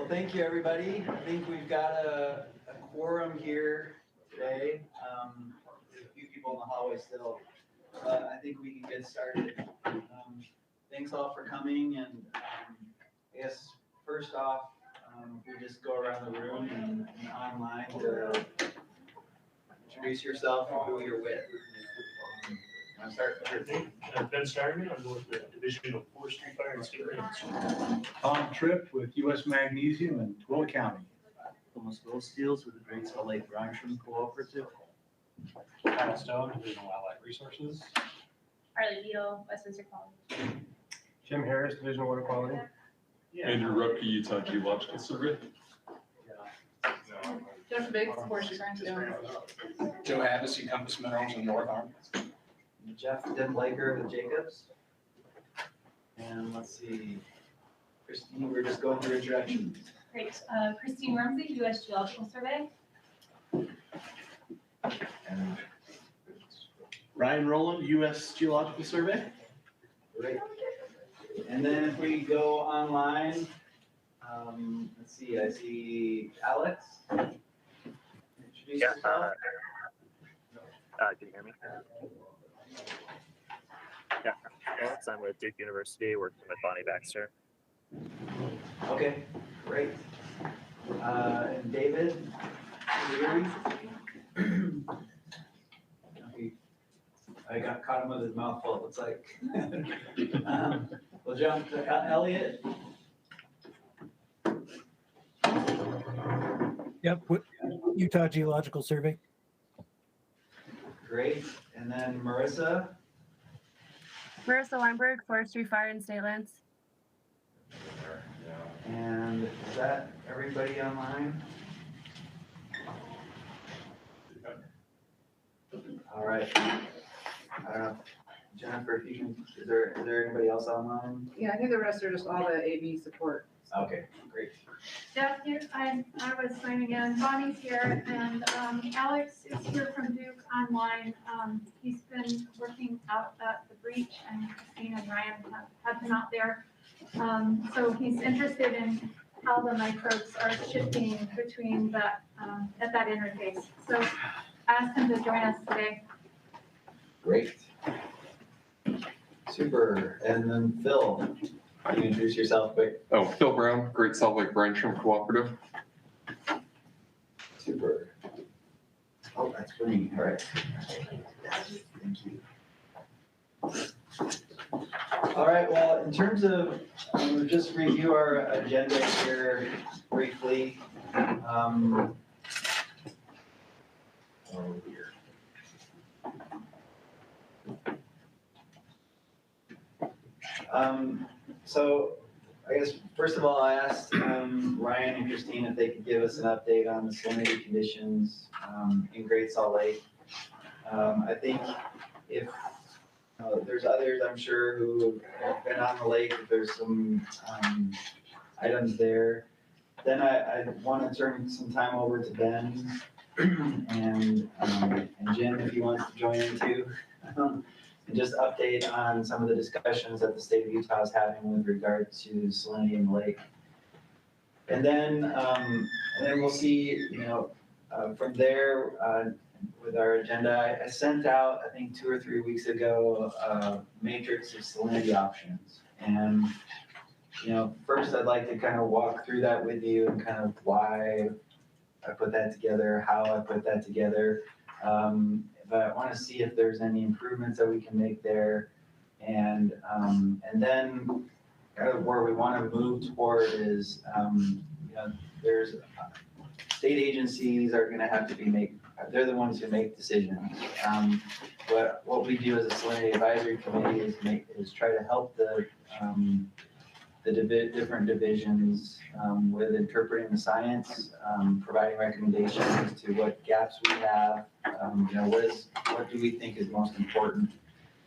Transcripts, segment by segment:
Well, thank you, everybody. I think we've got a quorum here today. There's a few people in the hallway still, but I think we can get started. Thanks all for coming, and I guess first off, we just go around the room and online to introduce yourself and who you're with. Want to start? Ben Stireman, I'm with the Division of Forestry, Fire, and State Lands. Tom Tripp with US Magnesium in Twilla County. Thomas Steels with the Great Salt Lake Brine Cooperative. Kyle Stone, Division of Wildlife Resources. Harley Beal, Westminster College. Jim Harris, Division of Water Quality. Andrew Rupke, Utah Geological Survey. Josh Biggs, Forestry Science. Joe Abbasi, Compass Minerals in North Arm. Jeff DenBleyker with Jacobs. And let's see, Christine, we're just going through introductions. Great. Christine Rumsey, US Geological Survey. And Ryan Rowland, US Geological Survey. great. And then if we go online, let's see, I see Alex. Introduce yourself. Can you hear me? Yeah, Alex, I'm with Duke University, working with Bonnie Baxter. Okay, great. And David, okay. I got caught him with his mouth full, it looks like. We'll jump to Elliot. Yep, Utah Geological Survey. Great. And then Marissa. Marissa Weinberg, Forestry, Fire, and State Lands. And is that everybody online? All right. I don't know. Jennifer, if you can, is there anybody else online? Yeah, I think the rest are just all the AV support. Okay, great. Jeff here, I was signing in. Bonnie's here, and Alex is here from Duke online. He's been working out at the breach, and Christine and Ryan have been out there. So he's interested in how the microbes are shifting between that at that interface. So I asked him to join us today. Great. Super. And then Phil, can you introduce yourself quick? Oh, Phil Brown, Great Salt Lake Brine Cooperative. Super. Oh, that's green. All right. Thank you. All right. Well, in terms of, we'll just review our agenda here briefly. So I guess, first of all, I asked Ryan and Christine if they could give us an update on the salinity conditions in Great Salt Lake. I think if there's others, I'm sure, who have been on the lake, if there's some items there. Then I want to turn some time over to Ben and Jim, if he wants to join in too. And just update on some of the discussions that the state of Utah is having with regard to salinity in the lake. And then we'll see, from there with our agenda. I sent out, I think 2 or 3 weeks ago, a matrix of salinity options. And, first I'd like to kind of walk through that with you and kind of why I put that together, how I put that together. But I want to see if there's any improvements that we can make there. And then kind of where we want to move toward is, there's state agencies are going to have to they're the ones who make decisions. But what we do as a salinity advisory committee is try to help the different divisions with interpreting the science, providing recommendations to what gaps we have, what do we think is most important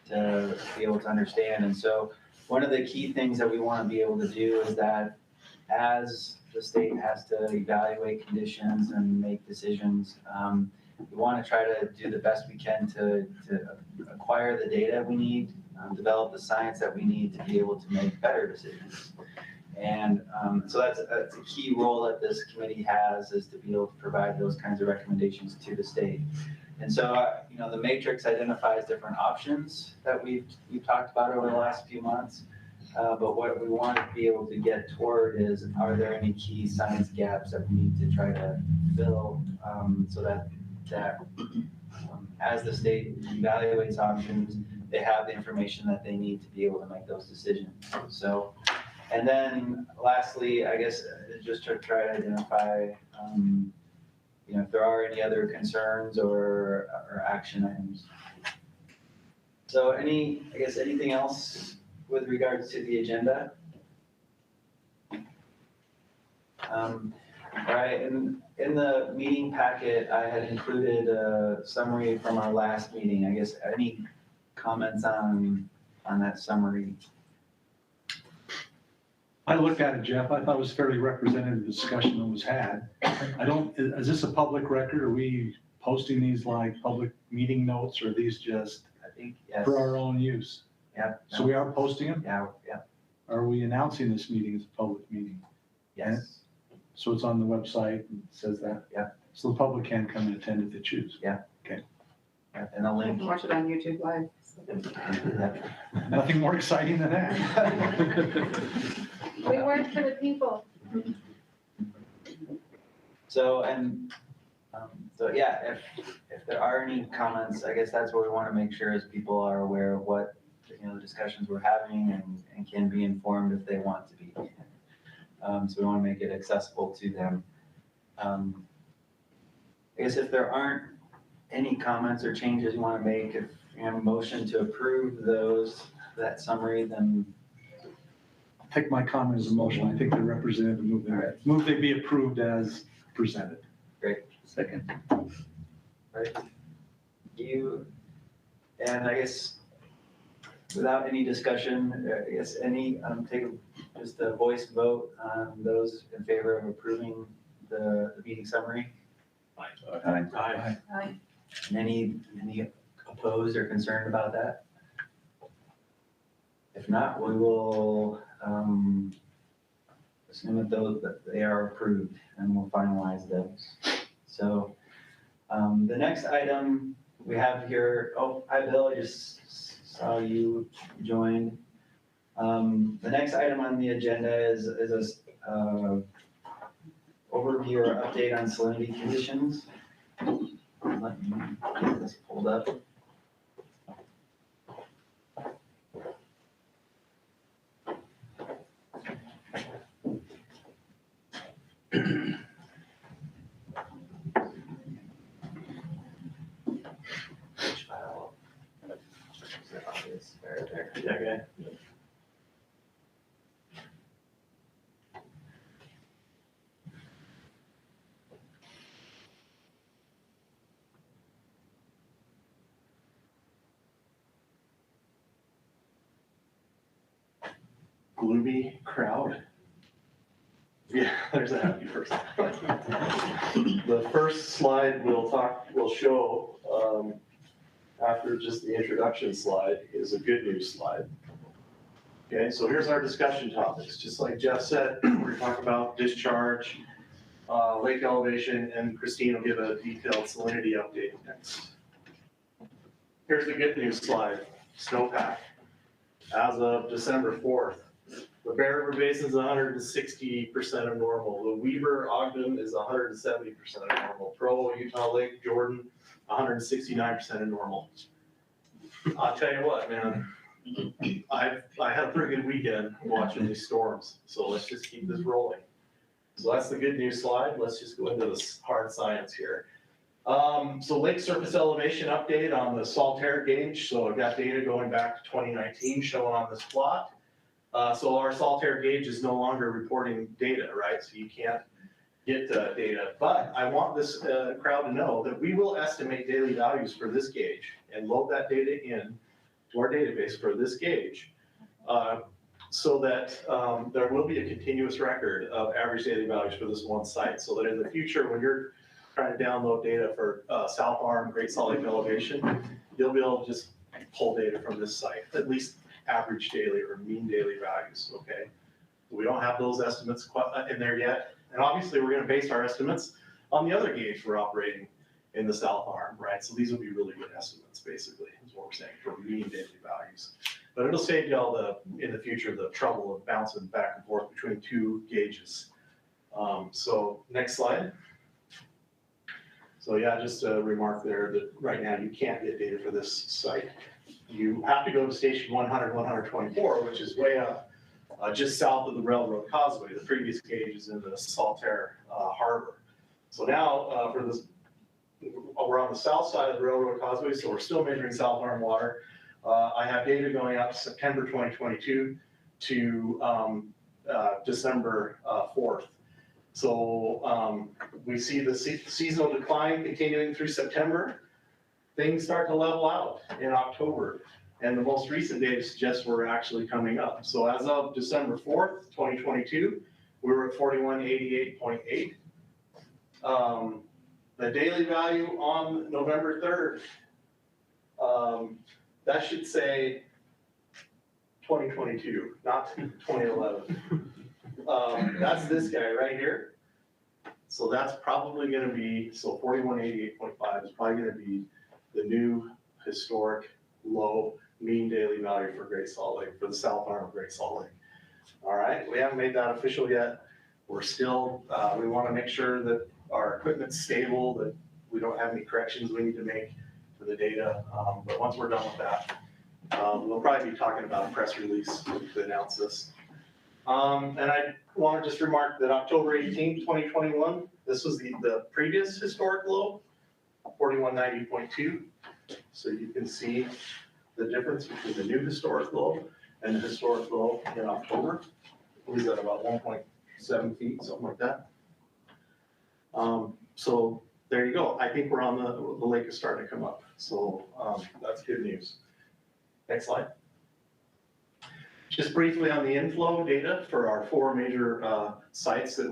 to be able to understand. And so one of the key things that we want to be able to do is that as the state has to evaluate conditions and make decisions, we want to try to do the best we can to acquire the data we need, develop the science that we need to be able to make better decisions. And so that's a key role that this committee has, is to be able to provide those kinds of recommendations to the state. And so, the matrix identifies different options that we've talked about over the last few months. But what we want to be able to get toward is, are there any key science gaps that we need to try to fill, so that as the state evaluates options, they have the information that they need to be able to make those decisions. So, and then lastly, I guess, just to try to identify, if there are any other concerns or action items. So anything else with regards to the agenda? All right, in the meeting packet, I had included a summary from our last meeting. I guess, any comments on that summary? I looked at it, Jeff. I thought it was fairly representative discussion that was had. Is this a public record? Are we posting these like public meeting notes, or are these just I think, yes. for our own use? Yeah. So we are posting them? Yeah. Are we announcing this meeting as a public meeting? Yes. So it's on the website and it says that? Yeah. So the public can come and attend if they choose? Yeah. And a You link. can watch it on YouTube Live. Nothing more exciting than that. We work for the people. So, yeah, if there are any comments, I guess that's what we want to make sure is people are aware of what, the discussions we're having and can be informed if they want to be. So we want to make it accessible to them. I guess if there aren't any comments or changes you want to make, if you have a motion to approve that summary, then. I'll take my comment as a motion. I think the representative move they be approved as presented. Great. Second. Right. And I guess without any discussion, I guess take just a voice vote on those in favor of approving the meeting summary. Aye. Aye. And any opposed or concerned about that? If not, we will assume that they are approved, and we'll finalize those. So the next item we have here, hi Bill, I just saw you joined. The next item on the agenda is a overview or update on salinity conditions. Let me get this pulled up. Which file? There. Yeah, okay. Gloomy crowd. Yeah, there's a happy person. The first slide we'll show after just the introduction slide is a good news slide. Okay, so here's our discussion topics. Just like Jeff said, we're talking about discharge, lake elevation, and Christine will give a detailed salinity update next. Here's the good news slide, snowpack. As of December 4th, the Bear River Basin is 160% of normal. The Weber Ogden is 170% of normal. Provo, Utah Lake, Jordan, 169% of normal. I'll tell you what, man, I had a pretty good weekend watching these storms. So let's just keep this rolling. So that's the good news slide. Let's just go into this hard science here. So lake surface elevation update on the Saltair gauge. So I've got data going back to 2019 shown on this plot. So our Saltair gauge is no longer reporting data, right? So you can't get data. But I want this crowd to know that we will estimate daily values for this gauge and load that data in to our database for this gauge, so that there will be a continuous record of average daily values for this one site, so that in the future, when you're trying to download data for South Arm, Great Salt Lake elevation, you'll be able to just pull data from this site, at least average daily or mean daily values, okay? We don't have those estimates in there yet. And obviously, we're gonna base our estimates on the other gauge we're operating in the south arm, right? So these will be really good estimates, basically, is what we're saying, for mean daily values. But it'll save you all in the future, the trouble of bouncing back and forth between two gauges. So next slide. So yeah, just a remark there that right now you can't get data for this site. You have to go to station 100, 124, which is way up, just south of the railroad causeway. The previous gauge is in the Saltaire Harbor. So now for this, we're on the south side of the railroad causeway, so we're still measuring south arm water. I have data going out to September 2022 to December 4th. So we see the seasonal decline continuing through September. Things start to level out in October. And the most recent data suggests we're actually coming up. So as of December 4th, 2022, we were at 4188.8. The daily value on November 3rd, that should say 2022, not 2011. That's this guy right here. So that's probably gonna be, so 4188.5 is probably gonna be the new historic low mean daily value for Great Salt Lake, for the south arm of Great Salt Lake. All right, we haven't made that official yet. We're still, we wanna make sure that our equipment's stable, that we don't have any corrections we need to make to the data. But once we're done with that, we'll probably be talking about a press release to announce this. And I want to just remark that October 18th, 2021, this was the previous historic low, 4190.2. So you can see the difference between the new historic low and the historic low in October. It was at about 1.7 feet, something like that. So there you go. I think we're on the lake is starting to come up. So that's good news. Next slide. Just briefly on the inflow data for our 4 major inflow sites that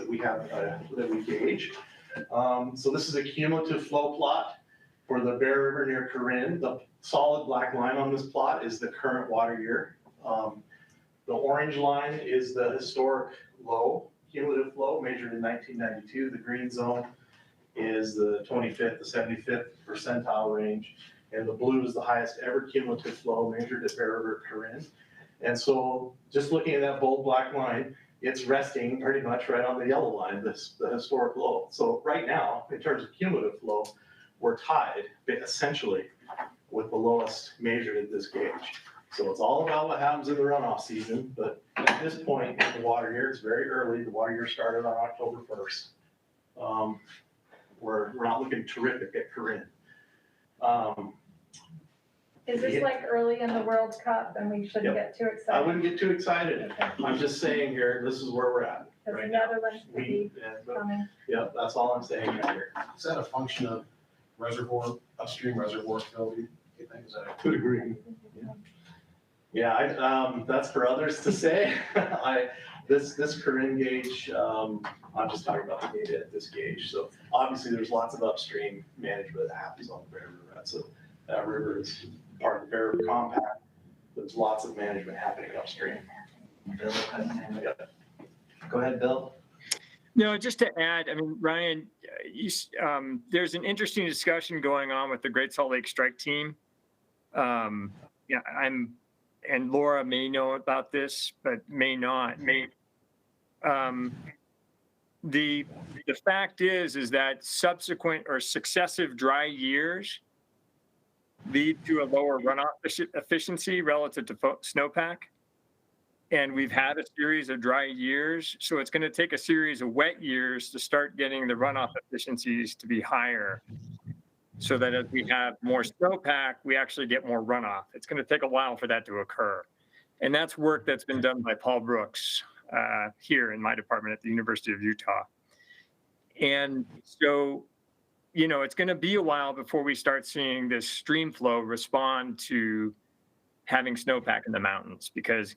we have, that we gauge. So this is a cumulative flow plot for the Bear River near Corinne. The solid black line on this plot is the current water year. The orange line is the historic low cumulative flow measured in 1992. The green zone is the 25th, the 75th percentile range. And the blue is the highest ever cumulative flow measured at Bear River Corinne. And so just looking at that bold black line, it's resting pretty much right on the yellow line, the historic low. So right now, in terms of cumulative flow, we're tied essentially with the lowest measured at this gauge. So it's all about what happens in the runoff season, but at this point in the water year, it's very early. The water year started on October 1st. We're not looking terrific at Corinne. Is this like early in the World Cup and we shouldn't get too excited? I wouldn't get too excited. I'm just saying here, this is where we're at. Because right the Netherlands could We- be coming. Yeah, that's all I'm saying right here. Is that a function of reservoir, upstream reservoir fill, do you think? Is that? Could agree. Yeah, that's for others to say. This Corinne gauge, I'm just talking about the data at this gauge. So obviously there's lots of upstream management that happens on the Bear River. Right? So that river is part of the Bear River compact. There's lots of management happening upstream. Bill has his hand up. Go ahead, Bill. No, just to add, I mean, Ryan, there's an interesting discussion going on with the Great Salt Lake Strike Team. Yeah, and Laura may know about this, but may not. The fact is that subsequent or successive dry years lead to a lower runoff efficiency relative to snowpack. And we've had a series of dry years, so it's going to take a series of wet years to start getting the runoff efficiencies to be higher, so that as we have more snowpack, we actually get more runoff. It's going to take a while for that to occur. And that's work that's been done by Paul Brooks here in my department at the University of Utah. And so, you know, it's going to be a while before we start seeing this stream flow respond to having snowpack in the mountains, because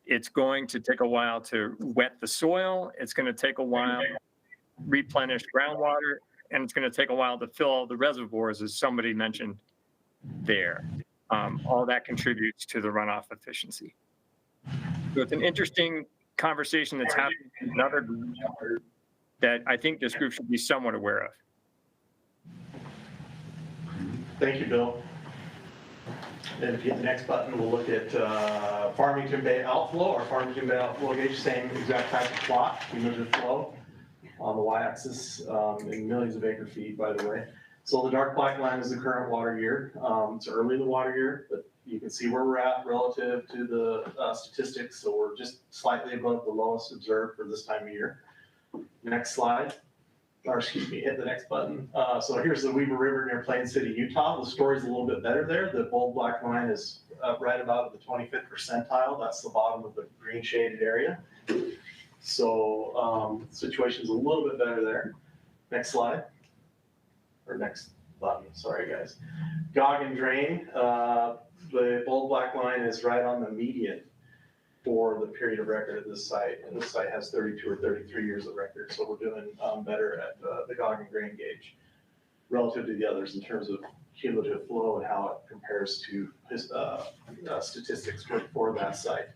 it's going to take a while to wet the soil. It's going to take a while to replenish groundwater, and it's going to take a while to fill all the reservoirs, as somebody mentioned there. All that contributes to the runoff efficiency. So it's an interesting conversation that's happening in another group that I think this group should be somewhat aware of. Thank you, Bill. And if you hit the next button, we'll look at Farmington Bay outflow. Our Farmington Bay outflow gauge, same exact type of plot, cumulative flow on the y-axis in millions of acre feet, by the way. So the dark black line is the current water year. It's early in the water year, but you can see where we're at relative to the statistics. So we're just slightly above the lowest observed for this time of year. Next slide. Or excuse me, hit the next button. So here's the Weaver River near Plain City, Utah. The story's a little bit better there. The bold black line is right about the 25th percentile. That's the bottom of the green shaded area. So situation's a little bit better there. Next slide. Or next button, sorry guys. Gog and drain, the bold black line is right on the median for the period of record at this site. And this site has 32 or 33 years of record. So we're doing better at the Gog and drain gauge relative to the others in terms of cumulative flow and how it compares to his statistics for that site.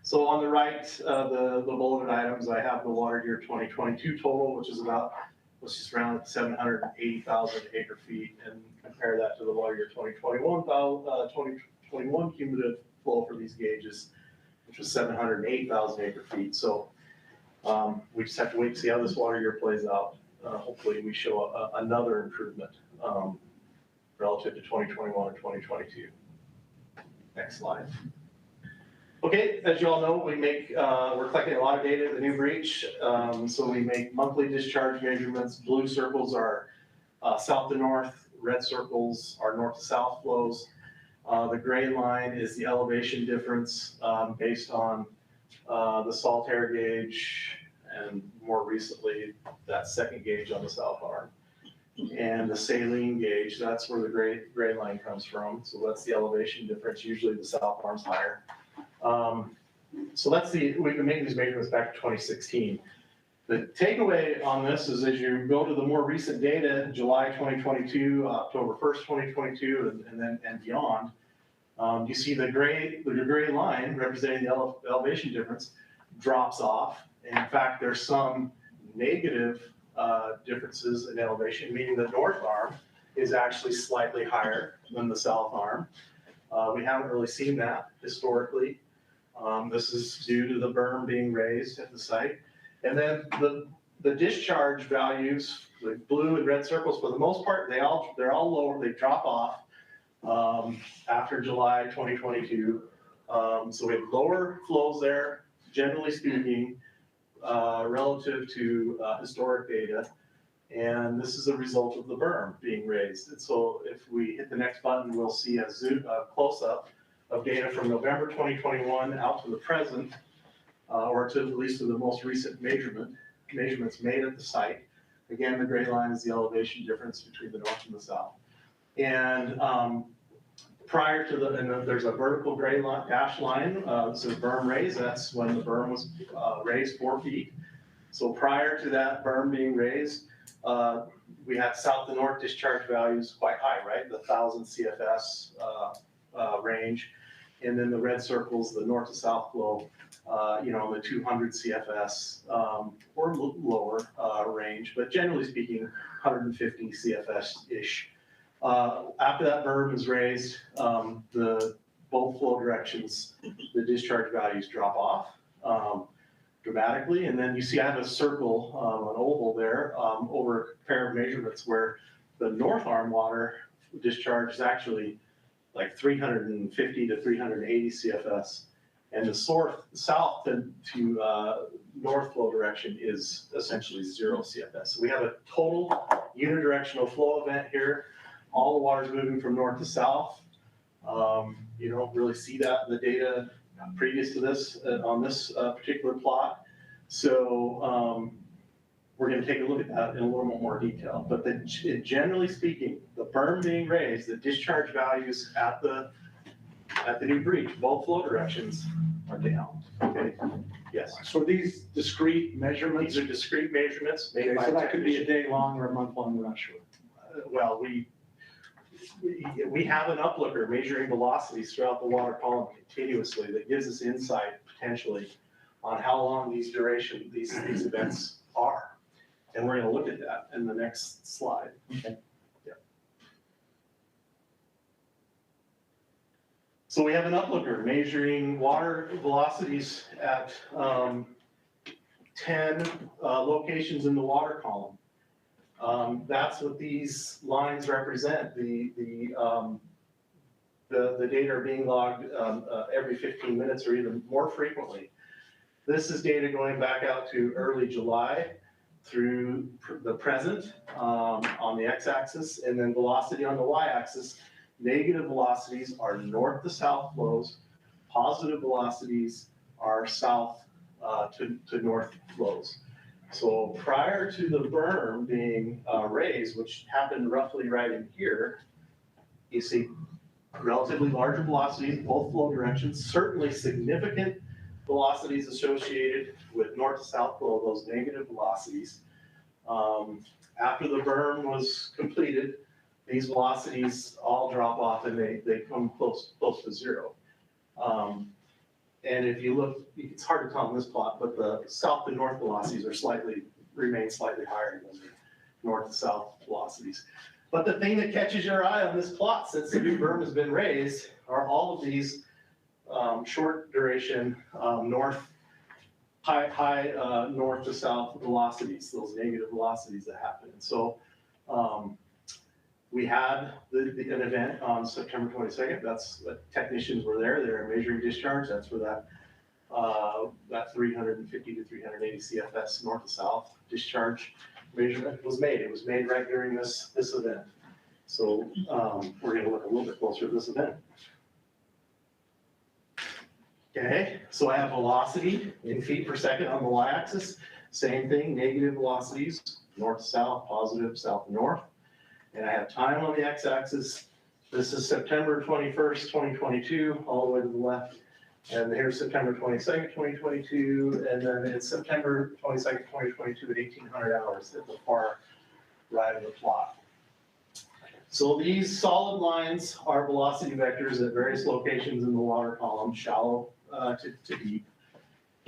So on the right, the bulleted items, I have the water year 2022 total, which is about, let's just round 780,000 acre feet, and compare that to the water year 2021 cumulative flow for these gauges, which was 708,000 acre feet. So we just have to wait to see how this water year plays out. Hopefully we show another improvement relative to 2021 and 2022. Next slide. Okay, as you all know, we make, we're collecting a lot of data at the new breach. So we make monthly discharge measurements. Blue circles are south to north, red circles are north to south flows. The gray line is the elevation difference based on the salt air gauge and more recently that second gauge on the south arm. And the saline gauge, that's where the gray line comes from. So that's the elevation difference. Usually the south arm's higher. So that's we've been making these measurements back to 2016. The takeaway on this is as you go to the more recent data, July 2022, October 1st, 2022, and beyond, you see the gray line representing the elevation difference drops off. And in fact, there's some negative differences in elevation, meaning the north arm is actually slightly higher than the south arm. We haven't really seen that historically. This is due to the berm being raised at the site. And then the discharge values, the blue and red circles, for the most part, they're all lower, they drop off after July 2022. So we have lower flows there, generally speaking, relative to historic data. And this is a result of the berm being raised. And so if we hit the next button, we'll see a close-up of data from November 2021 out to the present, or to at least to the most recent measurements made at the site. Again, the gray line is the elevation difference between the north and the south. And prior to there's a vertical gray dash line, so berm raise, that's when the berm was raised 4 feet. So prior to that berm being raised, we had south to north discharge values quite high, right? The 1,000 CFS range. And then the red circles, the north to south flow, the 200 CFS or lower range, but generally speaking, 150 CFS-ish. After that berm is raised, both flow directions, the discharge values drop off dramatically. And then you see I have a circle, an oval there, over a pair of measurements where the north arm water discharge is actually like 350 to 380 CFS. And the south to north flow direction is essentially 0 CFS. So we have a total unidirectional flow event here. All the water is moving from north to south. You don't really see that in the data previous to this on this particular plot. So we're going to take a look at that in a little bit more detail. But generally speaking, the berm being raised, the discharge values at the new breach, both flow directions are down. Okay. Yes. So these discrete measurements? These are discrete measurements made by so that could be a day long or a month long, we're not sure. Well, we have an uplooker measuring velocities throughout the water column continuously that gives us insight potentially on how long these events are. And we're gonna look at that in the next slide. Okay. Yeah. So we have an uplooker measuring water velocities at 10 locations in the water column. That's what these lines represent. The data are being logged every 15 minutes or even more frequently. This is data going back out to early July through the present on the x-axis, and then velocity on the y-axis. Negative velocities are north to south flows. Positive velocities are south to north flows. So prior to the berm being raised, which happened roughly right in here, you see relatively larger velocities, both flow directions, certainly significant velocities associated with north to south flow, those negative velocities. After the berm was completed, these velocities all drop off and they come close to zero. And if you look, it's hard to tell in this plot, but the south to north velocities remain slightly higher than the north to south velocities. But the thing that catches your eye on this plot since the new berm has been raised are all of these short duration high north to south velocities, those negative velocities that happen. And so we had an event on September 22nd. That's what technicians were there. They were measuring discharge. That's where that 350 to 380 CFS north to south discharge measurement was made. It was made right during this event. So we're going to look a little bit closer at this event. Okay, so I have velocity in feet per second on the y-axis. Same thing, negative velocities, north to south, positive south to north. And I have time on the x-axis. This is September 21st, 2022, all the way to the left. And here's September 22nd, 2022. And then it's September 22nd, 2022 at 1800 hours at the far right of the plot. So these solid lines are velocity vectors at various locations in the water column, shallow to deep.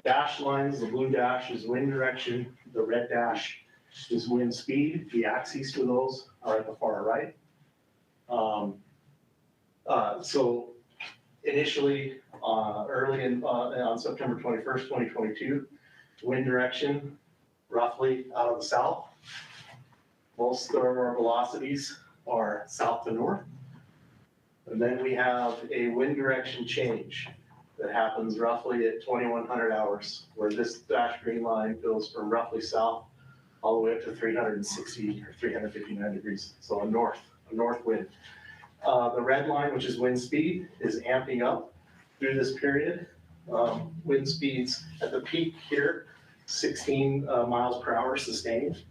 Dashed lines, the blue dash is wind direction, the red dash is wind speed. The axes for those are at the far right. So initially, early on September 21st, 2022, wind direction roughly out of the south. Most of our velocities are south to north. And then we have a wind direction change that happens roughly at 2100 hours, where this dashed green line goes from roughly south all the way up to 360 or 359 degrees. So a north wind. The red line, which is wind speed, is amping up through this period. Wind speeds at the peak here, 16 miles per hour sustained.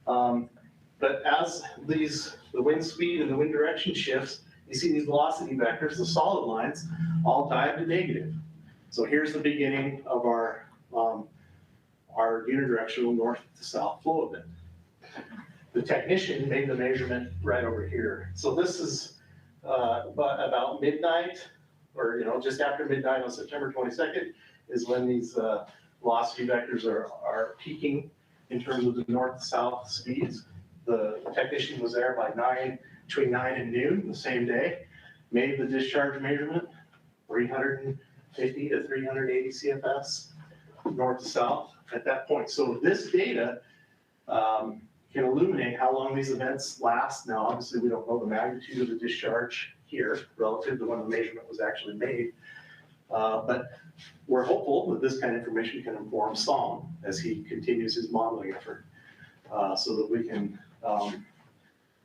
But as the wind speed and the wind direction shifts, you see these velocity vectors, the solid lines, all dive to negative. So here's the beginning of our unidirectional north to south flow event. The technician made the measurement right over here. So this is about midnight, or just after midnight on September 22nd is when these velocity vectors are peaking in terms of the north to south speeds. The technician was there by between 9 and noon the same day, made the discharge measurement, 350 to 380 CFS north to south at that point. So this data can illuminate how long these events last. Now, obviously, we don't know the magnitude of the discharge here relative to when the measurement was actually made. But we're hopeful that this kind of information can inform Song as he continues his modeling effort so that we can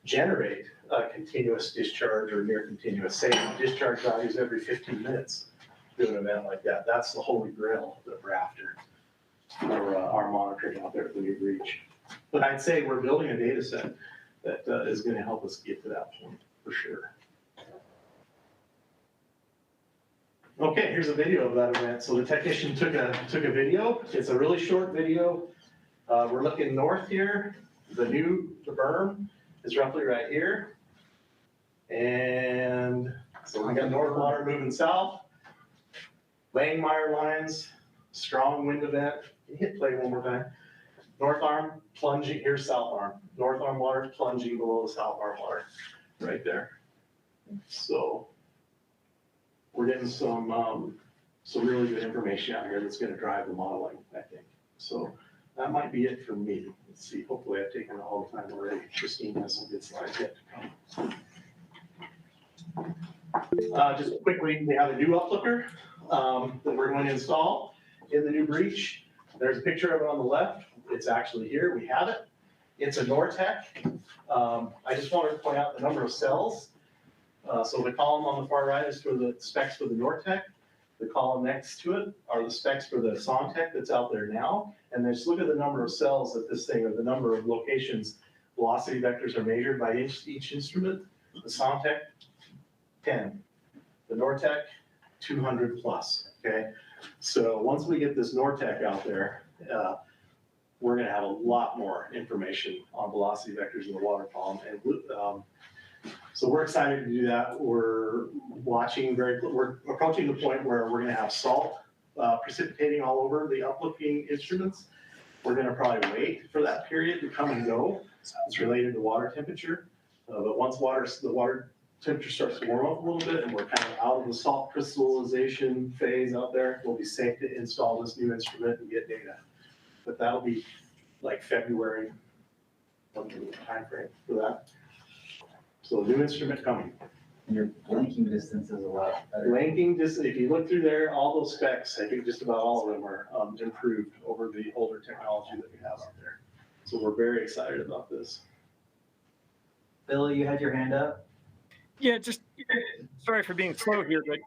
generate a continuous discharge or near continuous, say discharge values every 15 minutes to an event like that. That's the holy grail that we're after for our monitoring out there at the new breach. But I'd say we're building a data set that is going to help us get to that point for sure. Okay, here's a video of that event. So the technician took a video. It's a really short video. We're looking north here. The berm is roughly right here. And so we got north water moving south. Langmeyer lines, strong wind event. Can you hit play one more time? North arm plunging, here's south arm. North arm water plunging below the south arm water, right there. So we're getting some really good information out here that's gonna drive the modeling, I think. So that might be it for me. Let's see, hopefully I've taken all the time already. Christine has some good slides yet to come. Just quickly, we have a new uplooker that we're going to install in the new breach. There's a picture of it on the left. It's actually here. We have it. It's a Nortec. I just wanted to point out the number of cells. So the column on the far right is for the specs for the Nortec. The column next to it are the specs for the Sontec that's out there now. And then just look at the number of cells that this thing, or the number of locations velocity vectors are measured by each instrument. The Sontec, 10. The Nortec, 200 plus, okay? So once we get this Nortec out there, we're gonna have a lot more information on velocity vectors in the water column. And so we're excited to do that. We're approaching the point where we're gonna have salt precipitating all over the uplooking instruments. We're gonna probably wait for that period to come and go. It's related to water temperature. But once the water temperature starts to warm up a little bit and we're kind of out of the salt crystallization phase out there, we'll be safe to install this new instrument and get data. But that'll be like February, timeframe for that. So new instrument coming. And your linking distance is a lot better. Linking distance, if you look through there, all those specs, I think just about all of them are improved over the older technology that we have out there. So we're very excited about this. Bill, you had your hand up? Yeah, just sorry for being slow here, but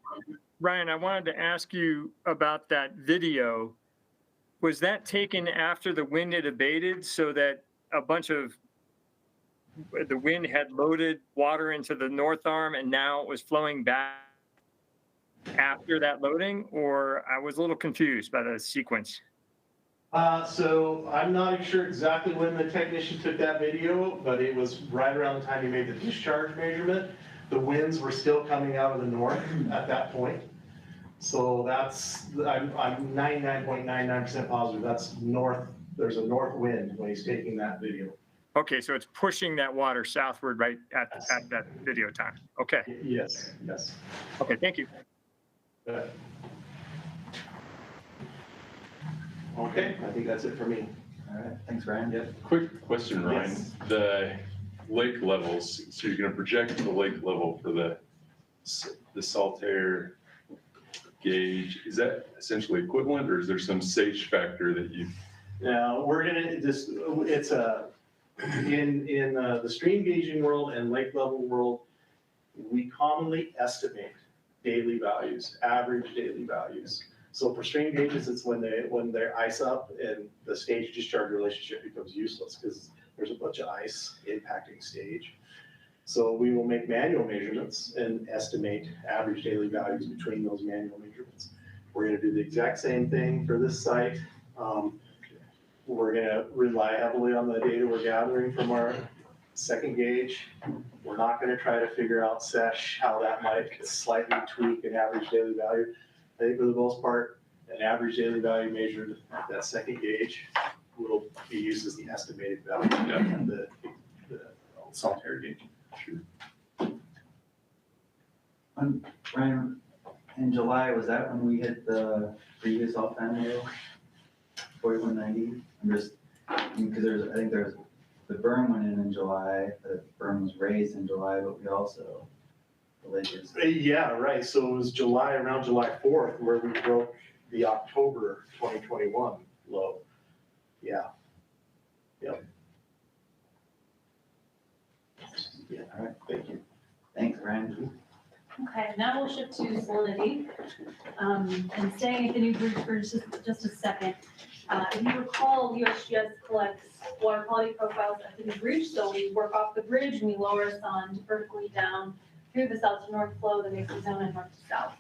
Ryan, I wanted to ask you about that video. Was that taken after the wind had abated so that a bunch of the wind had loaded water into the north arm and now it was flowing back after that loading? Or I was a little confused by the sequence. So I'm not sure exactly when the technician took that video, but it was right around the time he made the discharge measurement. The winds were still coming out of the north at that point. So that's, I'm 99.99% positive that's north, there's a north wind when he's taking that video. Okay, so it's pushing that water southward right at that video time. Okay. Yes, yes. Okay, thank you. Okay, I think that's it for me. All right, thanks, Ryan. Yep. Quick question, Ryan. Yes. The lake levels, so you're gonna project the lake level for the salt air gauge. Is that essentially equivalent, or is there some SAGE factor that you? Now, we're gonna just, it's in the stream gauging world and lake level world, we commonly estimate daily values, average daily values. So for stream gauges, it's when they're ice up and the stage discharge relationship becomes useless because there's a bunch of ice impacting stage. So we will make manual measurements and estimate average daily values between those manual measurements. We're gonna do the exact same thing for this site. We're gonna rely heavily on the data we're gathering from our second gauge. We're not gonna try to figure out SESH, how that might slightly tweak an average daily value. I think for the most part, an average daily value measured at that second gauge will be used as the estimated value of the salt air gauge. Sure. Ryan, in July, was that when we hit the previous all-time low? 4190? I'm just, because I think there's, the berm went in July, the berm was raised in July, but we also, the lake is. Yeah, right. So it was July, around July 4th, where we broke the October 2021 low. Yeah. Yep. Yeah, all right. Thank you. Thanks, Ryan. Okay, now we'll shift to salinity. And staying at the new bridge for just a second. If you recall, USGS collects water quality profiles at the new bridge. So we work off the bridge and we lower sonde vertically down through the south to north flow, the mixing zone, and north to south.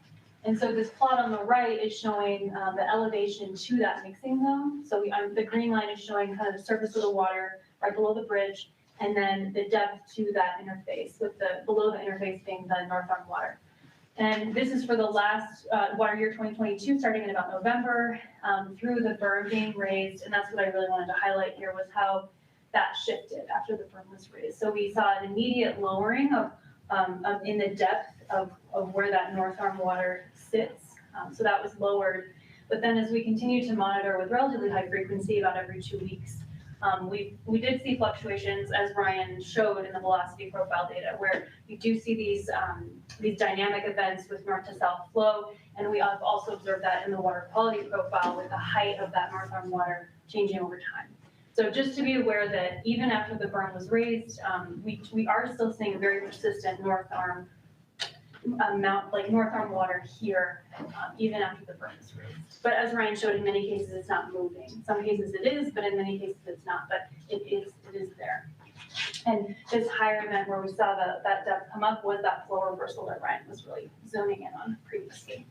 And so this plot on the right is showing the elevation to that mixing zone. So the green line is showing kind of the surface of the water right below the bridge, and then the depth to that interface, with the below the interface being the north arm water. And this is for the last water year 2022, starting in about November, through the berm being raised. And that's what I really wanted to highlight here was how that shifted after the berm was raised. So we saw an immediate lowering of in the depth of where that north arm water sits. So that was lowered. But then as we continue to monitor with relatively high frequency, about every 2 weeks, we did see fluctuations, as Ryan showed in the velocity profile data, where you do see these dynamic events with north to south flow. And we have also observed that in the water quality profile with the height of that north arm water changing over time. So just to be aware that even after the berm was raised, we are still seeing a very persistent north arm north arm water here, even after the berm is raised. But as Ryan showed, in many cases, it's not moving. In some cases it is, but in many cases it's not, but it is there. And this higher event where we saw that depth come up was that flow reversal that Ryan was really zooming in on previously.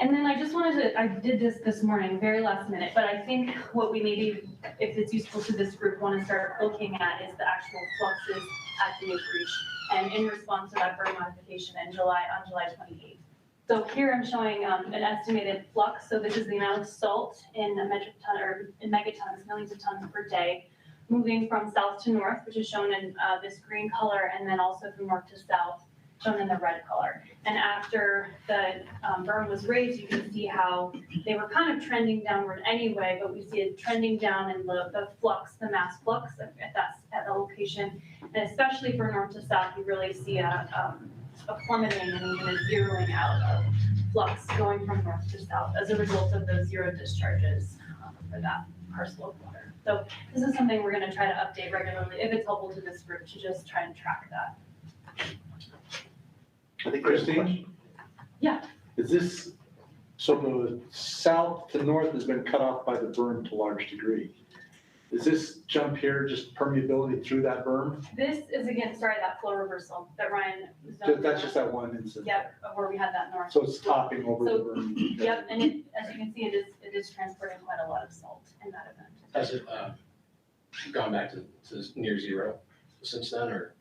And then I just wanted to, I did this morning, very last minute, but I think what we maybe, if it's useful to this group, want to start looking at is the actual fluxes at the new breach and in response to that berm modification on July 28th. So here I'm showing an estimated flux. So this is the amount of salt in a metric ton or in megatons, millions of tons per day, moving from south to north, which is shown in this green color, and then also from north to south, shown in the red color. And after the berm was raised, you can see how they were kind of trending downward anyway, but we see it trending down in the flux, the mass flux at the location. And especially for north to south, you really see a plummeting and even a zeroing out of flux going from north to south as a result of those zero discharges for that parcel of water. So this is something we're going to try to update regularly if it's helpful to this group to just try and track that. I think there's a question. Yeah. Is this, so the south to north has been cut off by the berm to a large degree. Is this jump here just permeability through that berm? This is again, sorry, that flow reversal that Ryan was That's just that one incident. Yep, where we had that north. So it's topping over the berm. Yep, and it, as you can see, it is transporting quite a lot of salt in that event. Has it gone back to near zero since then, or?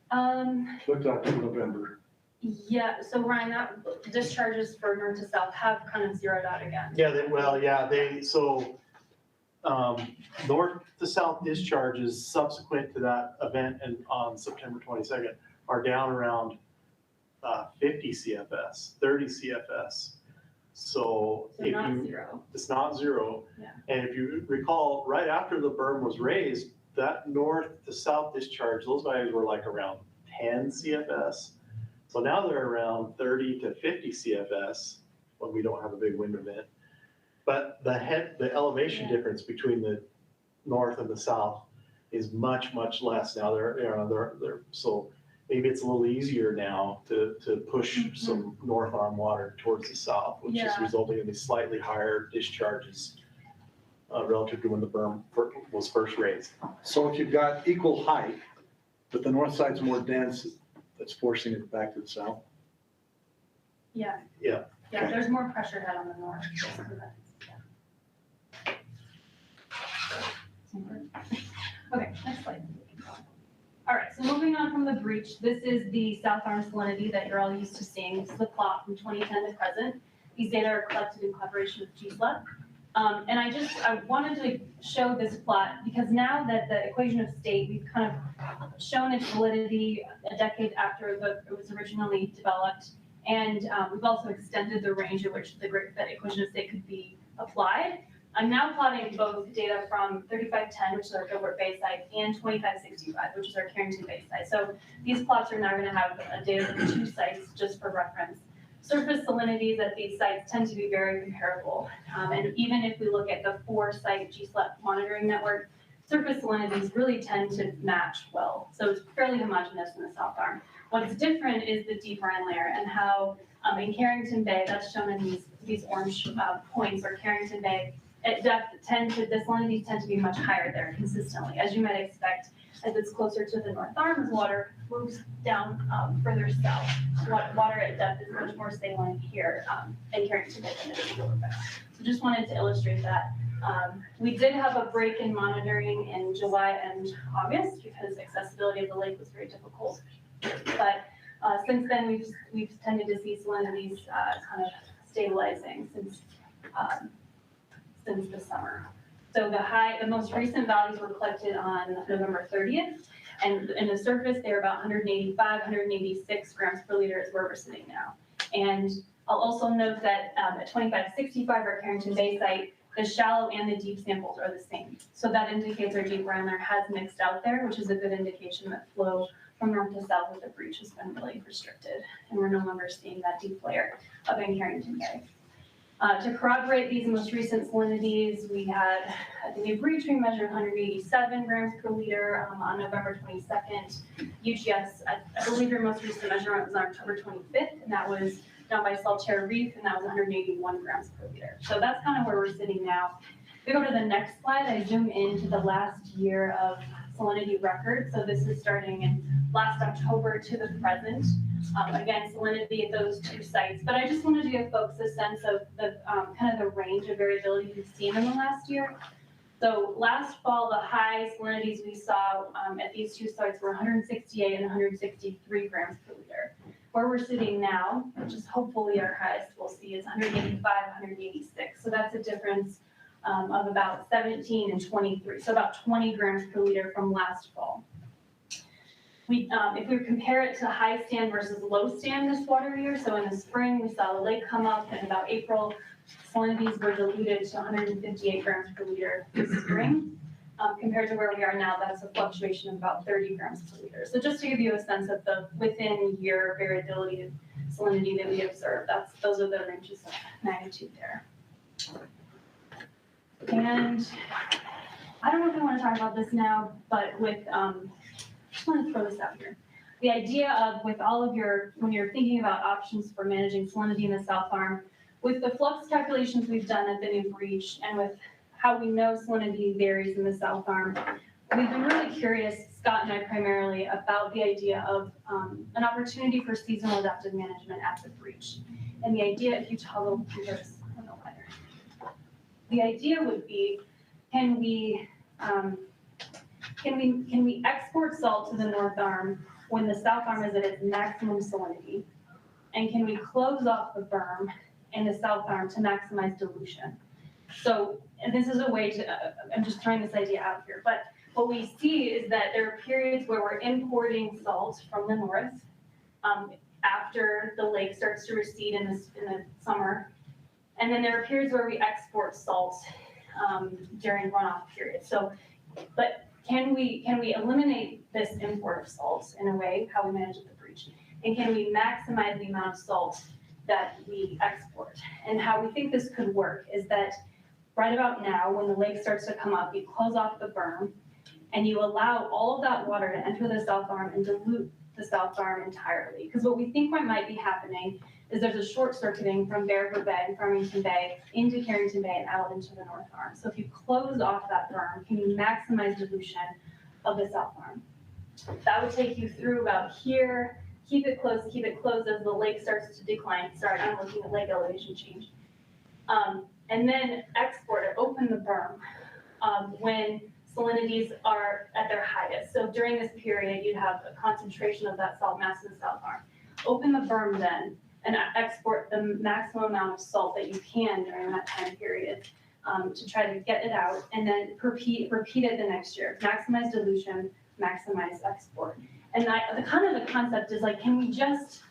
Looked like in November. Yeah, so Ryan, that discharges for north to south have kind of zeroed out again. Yeah, north to south discharges subsequent to that event and on September 22nd are down around 50 CFS, 30 CFS. So if not you, zero. It's not zero. Yeah. And if you recall, right after the berm was raised, that north to south discharge, those values were like around 10 CFS. So now they're around 30 to 50 CFS when we don't have a big wind event. But the elevation difference between the north and the south is much, much less now. They're so maybe it's a little easier now to push some north arm water towards the south, which is resulting in these slightly higher discharges relative to when the berm was first raised. So if you've got equal height, but the north side's more dense, that's forcing it back to the south? Yeah. Yeah. Yeah, Okay. there's more pressure head on the north. Okay, next slide. All right, so moving on from the breach, this is the south arm salinity that you're all used to seeing. This is the plot from 2010 to present. These data are collected in collaboration with GSL. And I wanted to show this plot because now that the equation of state, we've kind of shown its validity a decade after it was originally developed. And we've also extended the range at which the equation of state could be applied. I'm now plotting both data from 3510, which is our Gilbert Bay site, and 2565, which is our Carrington Bay site. So these plots are now going to have data from 2 sites just for reference. Surface salinities at these sites tend to be very comparable. And even if we look at the 4-site GSL monitoring network, surface salinities really tend to match well. So it's fairly homogeneous in the south arm. What's different is the deep brine layer and how in Carrington Bay, that's shown in these orange points, or Carrington Bay, at depth the salinities tend to be much higher there consistently, as you might expect. As it's closer to the north arm, as water moves down further south. Water at depth is much more saline here in Carrington Bay than it is in Gilbert Bay. So just wanted to illustrate that. We did have a break in monitoring in July and August because accessibility of the lake was very difficult. But Since then, we've tended to see salinities kind of stabilizing since the summer. So the most recent values were collected on November 30th, and in the surface, they're about 185, 186 grams per liter is where we're sitting now. And I'll also note that at 2565, our Carrington Bay site, the shallow and the deep samples are the same. So that indicates our deep ground there has mixed out there, which is a good indication that flow from north to south of the breach has been really restricted, and we're no longer seeing that deep layer up in Carrington Bay. To corroborate these most recent salinities, we had at the new breach, we measured 187 grams per liter on November 22nd. UGS, I believe your most recent measurement was on October 25th, and that was done by Saltair Reef, and that was 181 grams per liter. So that's kind of where we're sitting now. If we go to the next slide, I zoom into the last year of salinity record. So this is starting in last October to the present. Again, salinity at those two sites, but I just wanted to give folks a sense of the kind of the range of variability we've seen in the last year. So last fall, the high salinities we saw at these two sites were 168 and 163 grams per liter. Where we're sitting now, which is hopefully our highest we'll see, is 185, 186. So that's a difference of about 17 and 23. So about 20 grams per liter from last fall. If we compare it to high stand versus low stand this water year, so in the spring, we saw the lake come up, and about April, salinities were diluted to 158 grams per liter this spring. Compared to where we are now, that's a fluctuation of about 30 grams per liter. So just to give you a sense of the within year variability of salinity that we observe, those are the ranges of magnitude there. And I don't know if I want to talk about this now, but with just want to throw this out here. The idea of with all of when you're thinking about options for managing salinity in the South Arm, with the flux calculations we've done at the new breach and with how we know salinity varies in the South Arm, we've been really curious, Scott and I primarily, about the idea of an opportunity for seasonal adaptive management at the breach. And the idea, if you toggle this, I don't know why. The idea would be, can we export salt to the North Arm when the South Arm is at its maximum salinity? And can we close off the berm in the South Arm to maximize dilution? So, and this is a way to, I'm just trying this idea out here, but what we see is that there are periods where we're importing salt from the north after the lake starts to recede in the summer. And then there are periods where we export salt during runoff periods. So, but can we eliminate this import of salt in a way, how we manage at the breach? And can we maximize the amount of salt that we export? And how we think this could work is that right about now, when the lake starts to come up, you close off the berm and you allow all of that water to enter the South Arm and dilute the South Arm entirely. Because what we think might be happening is there's a short circuiting from Bear River Bay and Farmington Bay into Carrington Bay and out into the North Arm. So if you close off that berm, can you maximize dilution of the South Arm? That would take you through about here, keep it closed as the lake starts to decline. Sorry, I'm looking at lake elevation change. And then export it, open the berm when salinities are at their highest. So during this period, you'd have a concentration of that salt mass in the South Arm. Open the berm then and export the maximum amount of salt that you can during that time period to try to get it out, and then repeat it the next year. Maximize dilution, maximize export. And the concept is like, can we just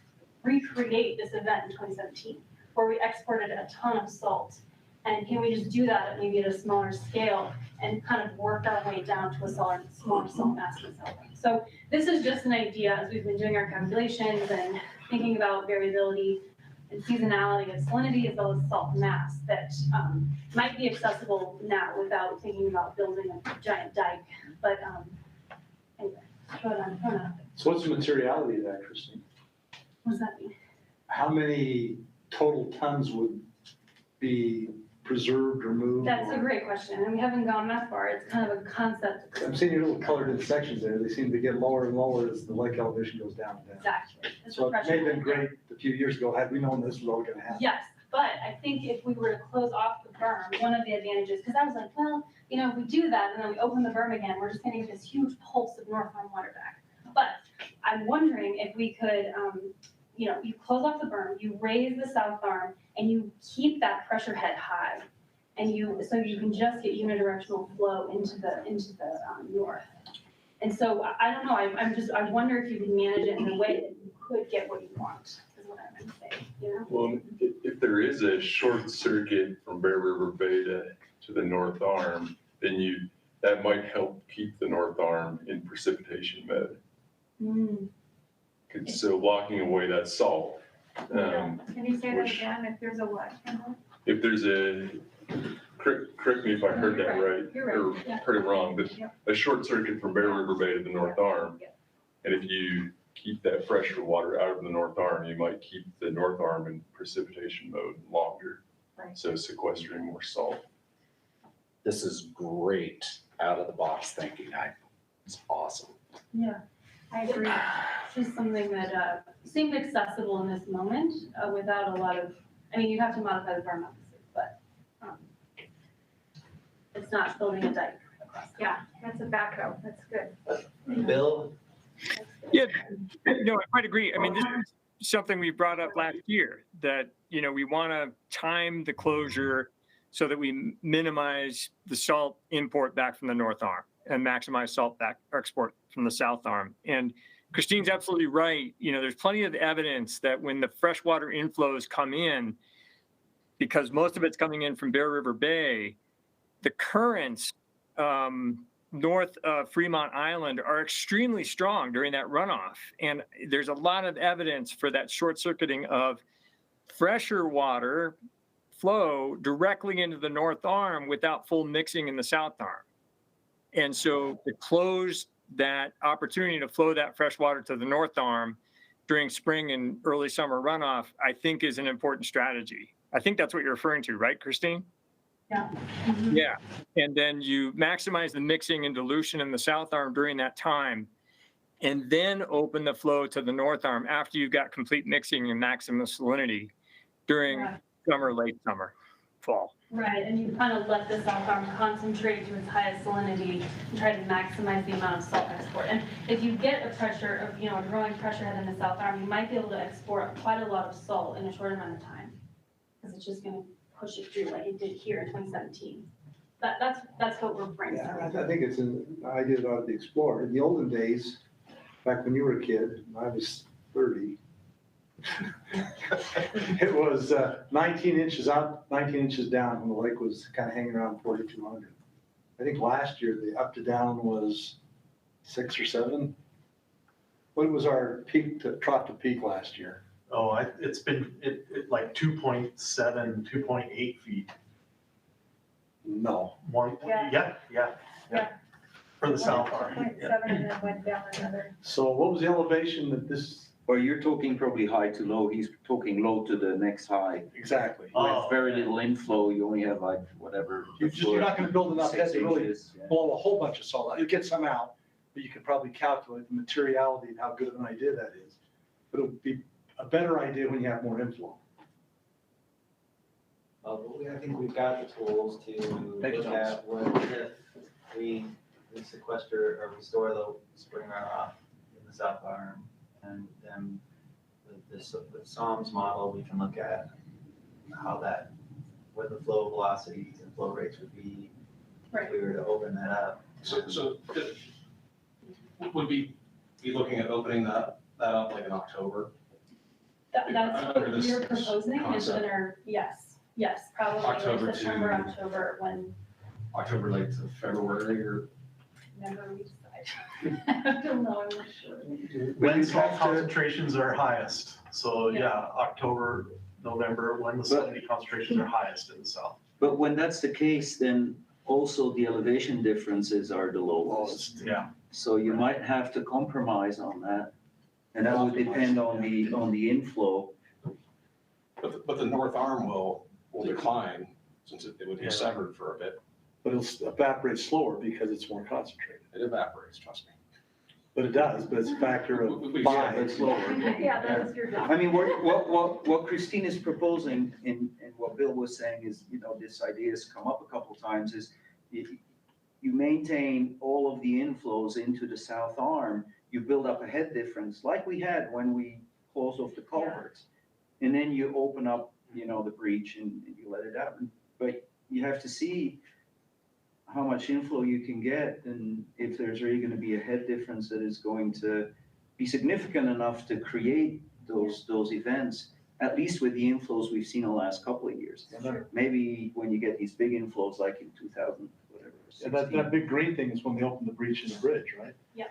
recreate this event in 2017 where we exported a ton of salt? And can we just do that maybe at a smaller scale and kind of work our way down to a smaller salt mass in the South Arm? So this is just an idea as we've been doing our calculations and thinking about variability and seasonality of salinity as well as salt mass that might be accessible now without thinking about building a giant dike. But anyway, throw it out. So what's the materiality of that, Christine? What does that mean? How many total tons would be preserved or moved? That's a great question, and we haven't gone that far. It's kind of a concept. I'm seeing your little colored in sections there. They seem to get lower and lower as the lake elevation goes down and down. Exactly. So it may have been great a few years ago had we known this was all going to happen. Yes, but I think if we were to close off the berm, one of the advantages, because I was like, well, you know, if we do that and then we open the berm again, we're just going to get this huge pulse of North Arm water back. But I'm wondering if we could, you close off the berm, you raise the south arm, and you keep that pressure head high. And so you can just get unidirectional flow into the north. And so I don't know, I wonder if you can manage it in a way that you could get what you want, is what I'm saying, Well, if there is a short circuit from Bear River Bay to the North Arm, then that might help keep the North Arm in precipitation mode. So locking away that salt. Can you say that again, if there's a what? If there's correct me if I heard that right, or heard it wrong, but a short circuit from Bear River Bay to the North Arm, and if you keep that fresher water out of the North Arm, you might keep the North Arm in precipitation mode longer, so sequestering more salt. This is great out of the box thinking. It's awesome. Yeah, I agree. It's just something that seemed accessible in this moment without a lot of, you have to modify the berm obviously, but it's not building a dike across. Yeah, that's a backup, that's good. Bill? Yeah, no, I quite agree. This is something we brought up last year, that, we want to time the closure so that we minimize the salt import back from the North Arm and maximize salt back export from the South Arm. And Christine's absolutely right. There's plenty of evidence that when the freshwater inflows come in, because most of it's coming in from Bear River Bay, the currents north of Fremont Island are extremely strong during that runoff. And there's a lot of evidence for that short circuiting of fresher water flow directly into the North Arm without full mixing in the South Arm. And so to close that opportunity to flow that fresh water to the North Arm during spring and early summer runoff, I think is an important strategy. I think that's what you're referring to, right, Christine? Yeah. Yeah. And then you maximize the mixing and dilution in the South Arm during that time, and then open the flow to the North Arm after you've got complete mixing and maximum salinity during summer, late summer, fall. Right, and you kind of let the South Arm concentrate to its highest salinity and try to maximize the amount of salt export. And if you get a pressure of, a growing pressure head in the South Arm, you might be able to export quite a lot of salt in a short amount of time, because it's just going to push it through like it did here in 2017. That's what we're brainstorming. Yeah, I think it's I did it out of the Explorer. In the olden days, back when you were a kid, I was 30, it was 19 inches up, 19 inches down when the lake was kind of hanging around 4,200. I think last year the up to down was 6 or 7. What was our peak to trough to peak last year? Oh, it's been like 2.7, 2.8 feet. No. Yeah. For the South Arm. 2.7 and then went down another. So what was the elevation that this? Well, you're talking probably high to low. He's talking low to the next high. Exactly. With very little inflow, you only have like whatever. You're not going to build enough head to really inches, blow a whole bunch of salt out. You get some out, but you can probably calculate the materiality and how good of an idea that is. But it would be a better idea when you have more inflow. I think we've got the tools to look at what if we sequester or restore the spring runoff in the South Arm, and then the SOMS model, we can look at what the flow velocities and flow rates would be if we were to open that up. So would we be looking at opening that up like in October? That's what you're proposing is yes, probably October September, to- October, when, October late to February or? whenever we decide. I don't know, I'm not sure. When salt concentrations are highest. So October, November, when the salinity concentrations are highest in the south. But when that's the case, then also the elevation differences are the lowest. Yeah. So you might have to compromise on that. And that would depend on the inflow. But the North Arm will decline since it would be severed for a bit. But it'll evaporate slower because it's more concentrated. It evaporates, trust me. But it does, but it's a factor of 5. It's lower. Yeah, that's your job. I mean, what Christine is proposing and what Bill was saying is, this idea has come up a couple of times, is you maintain all of the inflows into the South Arm you build up a head difference like we had when we closed off the culverts. And then you open up, the breach and you let it out. But you have to see how much inflow you can get and if there's really going to be a head difference that is going to be significant enough to create those events, at least with the inflows we've seen in the last couple of years. Maybe when you get these big inflows like in 2000, whatever. Yeah, that big green thing is when they open the breach in the bridge, right? Yeah.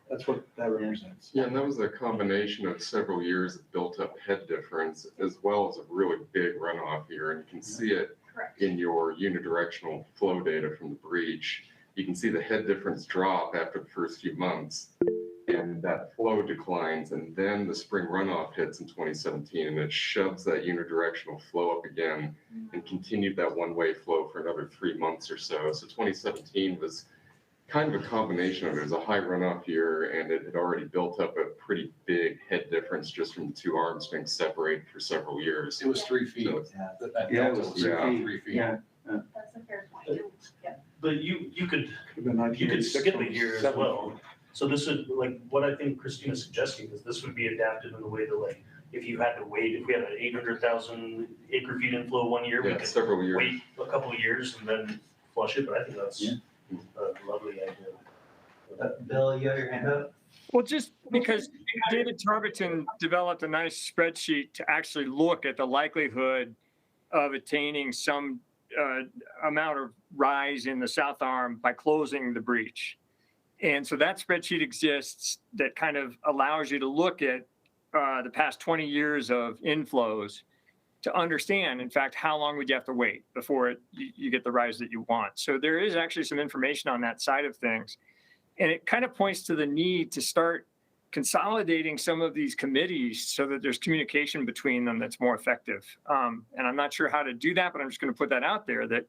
That's what that represents. Yeah, and that was a combination of several years of built up head difference as well as a really big runoff here. And you can see it in your unidirectional flow data from the breach. You can see the head difference drop after the first few months and that flow declines. And then the spring runoff hits in 2017 and it shoves that unidirectional flow up again and continued that one-way flow for another 3 months or so. So 2017 was kind of a combination of it. It was a high runoff year and it had already built up a pretty big head difference just from the two arms being separated for several years. It was 3 feet. So, That Yeah, it delta was was 3 feet. Yeah. That's a fair point. Yeah. But you could You skip a year as well. So this would, like, what I think Christina's suggesting is this would be adapted in the way that, like, if you had to wait, if we had an 800,000 acre feet inflow one year, we could several years. wait a couple of years and then flush it, but I think that's a lovely idea. Bill, you have your hand up? Well, just because David Tarbiton developed a nice spreadsheet to actually look at the likelihood of attaining some amount of rise in the south arm by closing the breach. And so that spreadsheet exists that kind of allows you to look at the past 20 years of inflows to understand, in fact, how long would you have to wait before you get the rise that you want. So there is actually some information on that side of things. And it kind of points to the need to start consolidating some of these committees so that there's communication between them that's more effective. And I'm not sure how to do that, but I'm just going to put that out there that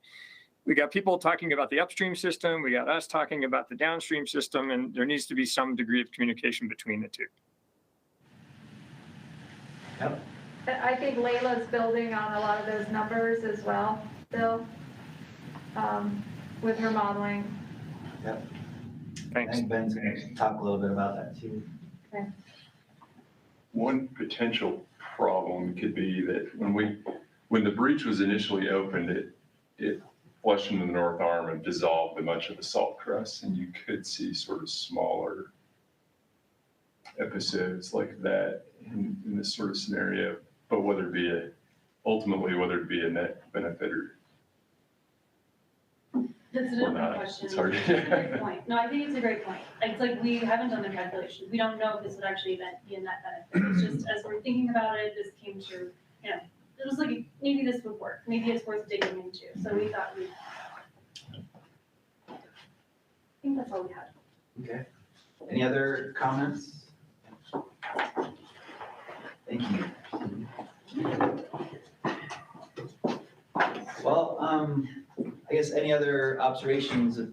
we got people talking about the upstream system, we got us talking about the downstream system, and there needs to be some degree of communication between the two. Yep. I think Layla's building on a lot of those numbers as well, Bill, with her modeling. Yep. Thanks. I think Ben's going to talk a little bit about that too. Okay. One potential problem could be that when the breach was initially opened, it flushed into the north arm and dissolved a bunch of the salt crust, and you could see sort of smaller episodes like that in this sort of scenario. But ultimately whether it be a net benefit That's a or different not, question. it's hard. It's a great point. No, I think it's a great point. It's like we haven't done the calculation. We don't know if this would actually be a net benefit. It's just as we're thinking about it, this came to, it was like, maybe this would work. Maybe it's worth digging into. So we thought I think that's all we had. Okay. Any other comments? Thank you. Well, I guess any other observations that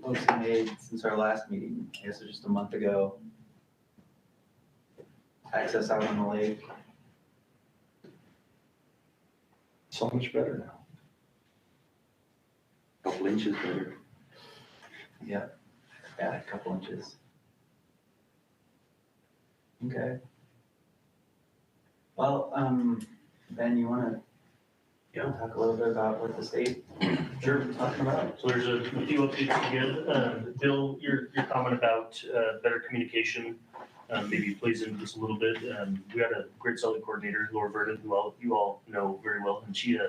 folks have made since our last meeting? I guess it was just a month ago. Access out on the lake. So much better now. Couple inches better. Yeah, a couple inches. Okay. Well, Ben, you want to talk a little bit about what the state is talking about? So there's a few updates again. Bill, your comment about better communication maybe plays into this a little bit. We had a great selling coordinator, Laura Vernon, who you all know very well, and she's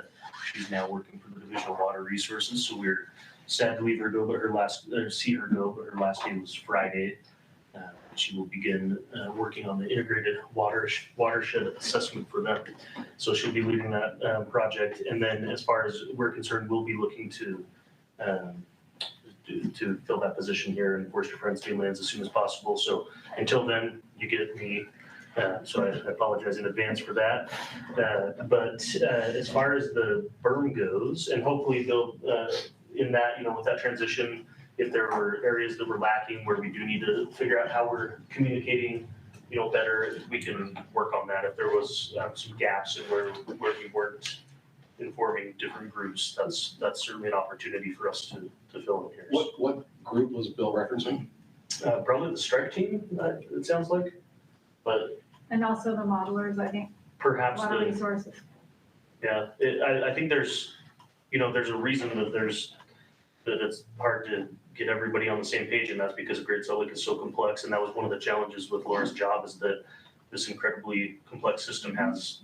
now working for the Division of Water Resources. So we're sad to leave her go, but see her go, but her last day was Friday. She will begin working on the integrated watershed assessment for them. So she'll be leading that project. And then as far as we're concerned, we'll be looking to fill that position here in Forestry Friends Lands as soon as possible. So until then, you get me. So I apologize in advance for that. But as far as the berm goes, and hopefully they'll, in that, with that transition, if there were areas that were lacking where we do need to figure out how we're communicating, better, we can work on that. If there was some gaps in where we weren't informing different groups, that's certainly an opportunity for us to fill in here. What group was Bill referencing? Probably the strike team, it sounds like, but And also the modelers, I think, a perhaps lot of the, resources. yeah, I think there's, there's a reason that it's hard to get everybody on the same page, and that's because Great Salt Lake is so complex, and that was one of the challenges with Laura's job, is that this incredibly complex system has,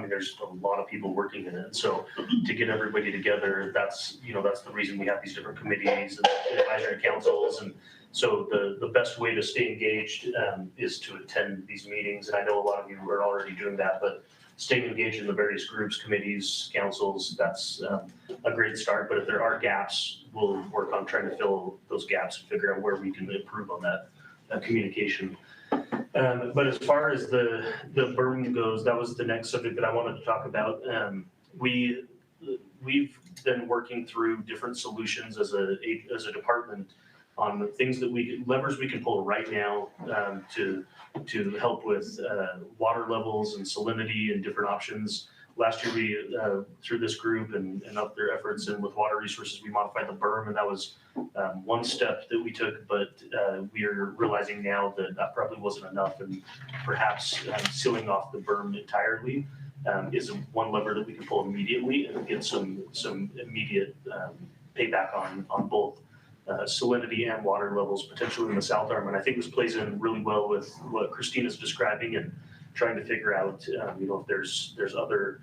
there's a lot of people working in it, so to get everybody together, that's the reason we have these different committees and advisory councils, and so the best way to stay engaged is to attend these meetings, and I know a lot of you are already doing that, but staying engaged in the various groups, committees, councils, that's a great start. But if there are gaps, we'll work on trying to fill those gaps and figure out where we can improve on that communication. But as far as the berm goes, that was the next subject that I wanted to talk about. We've been working through different solutions as a department on the things that levers we can pull right now to help with water levels and salinity and different options. Last year, we through this group and up their efforts and with water resources, we modified the berm, and that was one step that we took, but we are realizing now that that probably wasn't enough, and perhaps sealing off the berm entirely is one lever that we can pull immediately and get some immediate payback on both salinity and water levels, potentially in the south arm. And I think this plays in really well with what Christina's describing and trying to figure out, if there's other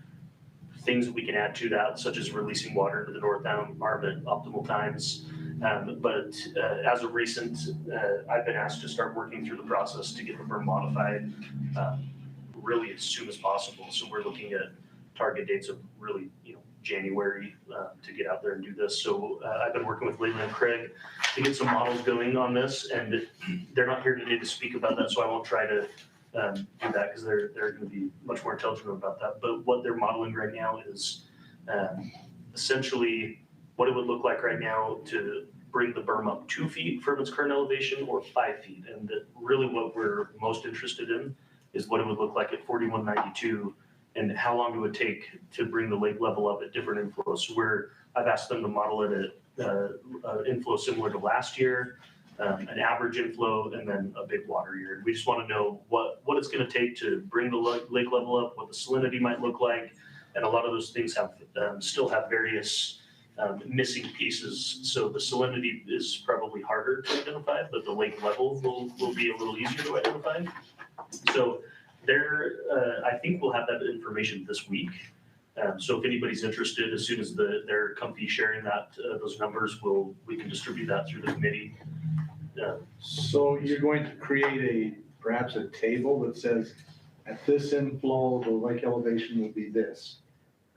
things that we can add to that, such as releasing water to the north arm at optimal times. But as of recent, I've been asked to start working through the process to get the berm modified really as soon as possible. So we're looking at target dates of really, January to get out there and do this. So I've been working with Leland and Craig to get some models going on this, and they're not here today to speak about that, so I won't try to do that because they're going to be much more intelligent about that. But what they're modeling right now is essentially what it would look like right now to bring the berm up 2 feet from its current elevation or 5 feet. And really what we're most interested in is what it would look like at 4192 and how long it would take to bring the lake level up at different inflows. So I've asked them to model it at inflow similar to last year, an average inflow, and then a big water year. We just want to know what it's going to take to bring the lake level up, what the salinity might look like, and a lot of those things still have various missing pieces. So the salinity is probably harder to identify, but the lake level will be a little easier to identify. So I think we'll have that information this week. So if anybody's interested, as soon as they're comfy sharing those numbers, we can distribute that through the committee. So you're going to create perhaps a table that says, at this inflow, the lake elevation will be this.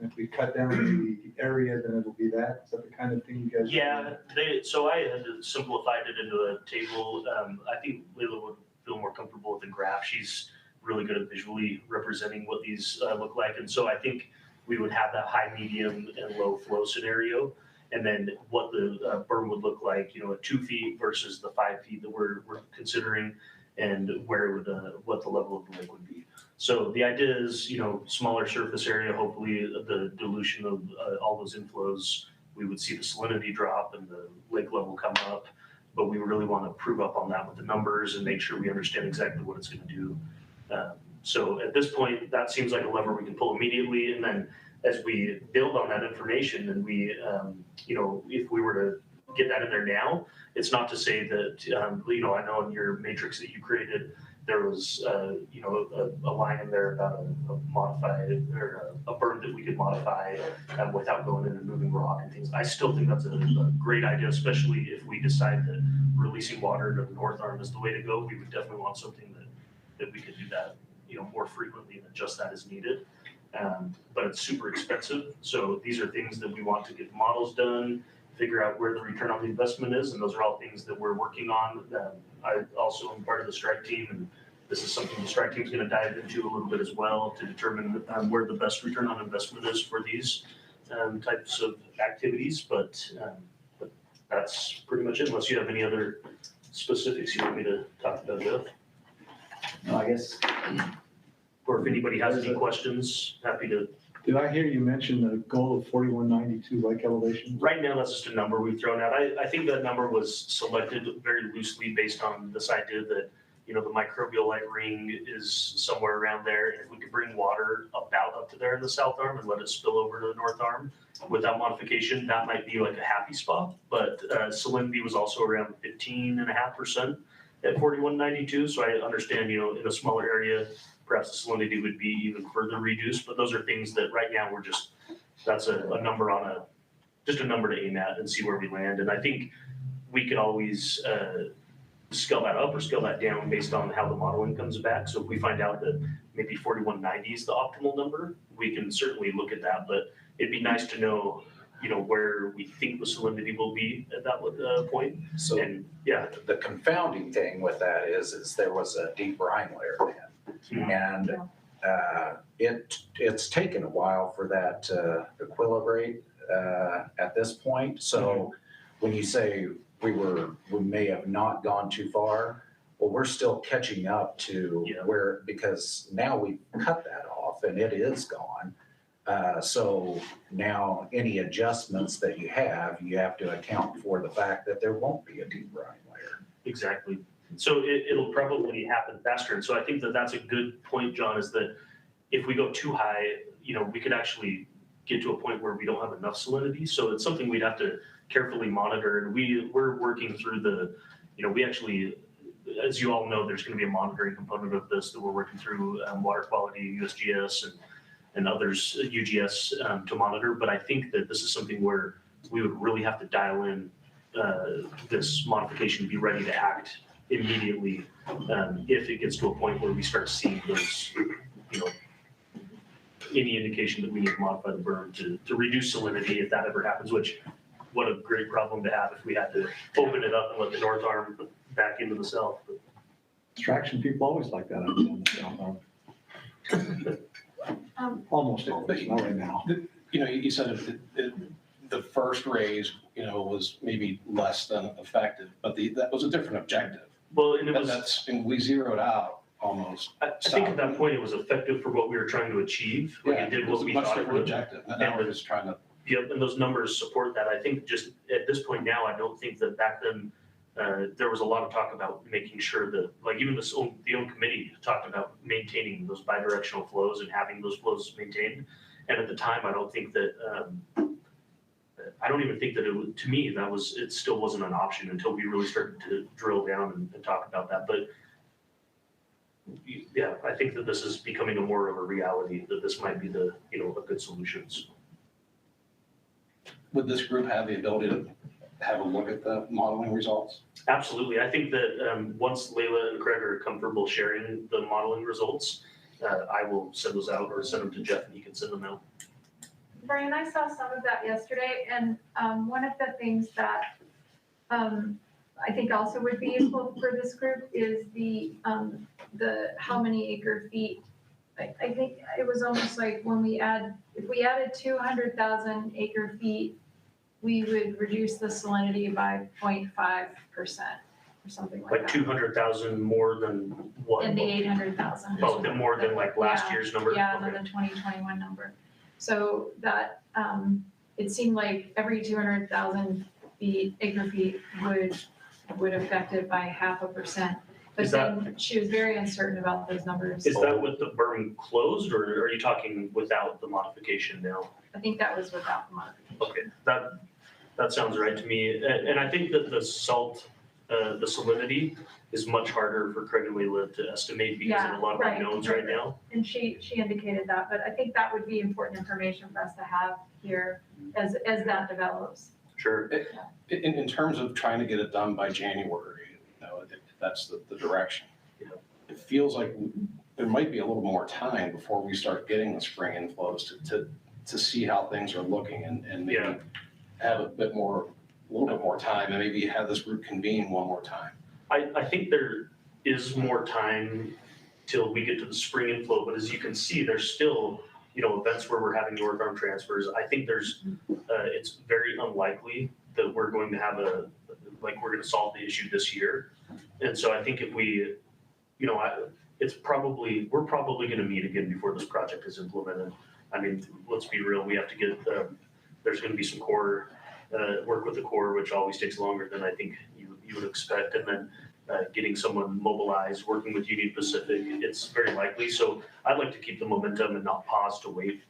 If we cut down the area, then it'll be that. Is that the kind of thing you guys? Yeah, so I had simplified it into a table. I think Leila would feel more comfortable with the graph. She's really good at visually representing what these look like. And so I think we would have that high, medium, and low flow scenario. And then what the berm would look like, at 2 feet versus the 5 feet that we're considering, and what the level of the lake would be. So the idea is, smaller surface area, hopefully the dilution of all those inflows, we would see the salinity drop and the lake level come up. But we really want to prove up on that with the numbers and make sure we understand exactly what it's going to do. So at this point, that seems like a lever we can pull immediately. And then as we build on that information and we, if we were to get that in there now, it's not to say that, I know in your matrix that you created, there was, a line in there about a modified or a berm that we could modify without going in and moving rock and things. I still think that's a great idea, especially if we decide that releasing water into the north arm is the way to go. We would definitely want something that we could do that, more frequently and adjust that as needed. But it's super expensive. So these are things that we want to get models done, figure out where the return on the investment is. And those are all things that we're working on. I also am part of the strike team, and this is something the strike team is going to dive into a little bit as well to determine where the best return on investment is for these types of activities. But that's pretty much it, unless you have any other specifics you want me to talk about, Jeff. No, I guess. Or if anybody has any questions, happy to Did I hear you mention the goal of 4192 lake elevation? Right now, that's just a number we've thrown out. I think that number was selected very loosely based on this idea that, the microbial light ring is somewhere around there. And if we could bring water about up to there in the south arm and let it spill over to the north arm without modification, that might be like a happy spot. But salinity was also around 15.5% at 4192. So I understand, in a smaller area, perhaps the salinity would be even further reduced. But those are things that right now that's a number just a number to aim at and see where we land. And I think we could always scale that up or scale that down based on how the modeling comes back. So if we find out that maybe 4190 is the optimal number, we can certainly look at that. But it'd be nice to know, where we think the salinity will be at that point. So and yeah, the confounding thing with that is there was a deep brine layer then. And it's taken a while for that to equilibrate at this point. So when you say we may have not gone too far, well, we're still catching up to where, because now we've cut that off and it is gone. So now any adjustments that you have to account for the fact that there won't be a deep brine layer. Exactly. So it'll probably happen faster. And so I think that that's a good point, John, is that if we go too high, we could actually get to a point where we don't have enough salinity. So it's something we'd have to carefully monitor. And we're working through we actually, as you all know, there's going to be a monitoring component of this that we're working through, water quality, USGS and others, UGS, to monitor. But I think that this is something where we would really have to dial in this modification, be ready to act immediately if it gets to a point where we start seeing those, any indication that we need to modify the berm to reduce salinity if that ever happens, which what a great problem to have if we had to open it up and let the north arm back into the south. Extraction people always like that on the south arm. Almost always, not right now. You said the first raise, was maybe less than effective, but that was a different objective. Well, and and we zeroed out almost. I think at that point it was effective for what we were trying to achieve. Like it did what we thought it would. Objective. And now we're just trying to. Yep, and those numbers support that. I think just at this point now, I don't think that back then there was a lot of talk about making sure that, like even the own committee talked about maintaining those bidirectional flows and having those flows maintained. And at the time, I don't think that. I don't even think that to me, it still wasn't an option until we really started to drill down and talk about that. But yeah, I think that this is becoming more of a reality, that this might be a good solution. Would this group have the ability to have a look at the modeling results? Absolutely. I think that once Layla and Craig are comfortable sharing the modeling results, I will send those out or send them to Jeff and he can send them out. Brian, I saw some of that yesterday, and one of the things that I think also would be useful for this group is the how many acre feet. I think it was almost like if we added 200,000 acre feet, we would reduce the salinity by 0.5% or something like that. Like 200,000 more than what? In the 800,000. Oh, more than like last year's number? Yeah, okay. than the 2021 number. So that, it seemed like every 200,000 acre feet would affect it by 0.5%. But then she was very uncertain about those numbers. Is that with the berm closed, or are you talking without the modification now? I think that was without the modification. Okay, that sounds right to me. And I think that the salinity is much harder for Craig and Layla to estimate because of a lot of unknowns right now. And she indicated that, but I think that would be important information for us to have here as that develops. Sure. In terms of trying to get it done by January, if that's the direction. It feels like there might be a little more time before we start getting the spring inflows to see how things are looking and maybe have a little bit more time and maybe have this group convene one more time. I think there is more time till we get to the spring inflow, but as you can see, there's still, events where we're having north arm transfers. I think it's very unlikely that we're going to have we're going to solve the issue this year. And so I think if we, we're probably going to meet again before this project is implemented. I mean, let's be real, we have to get, there's gonna be some core, work with the core, which always takes longer than I think you would expect. And then getting someone mobilized, working with Union Pacific, it's very likely. So I'd like to keep the momentum and not pause to wait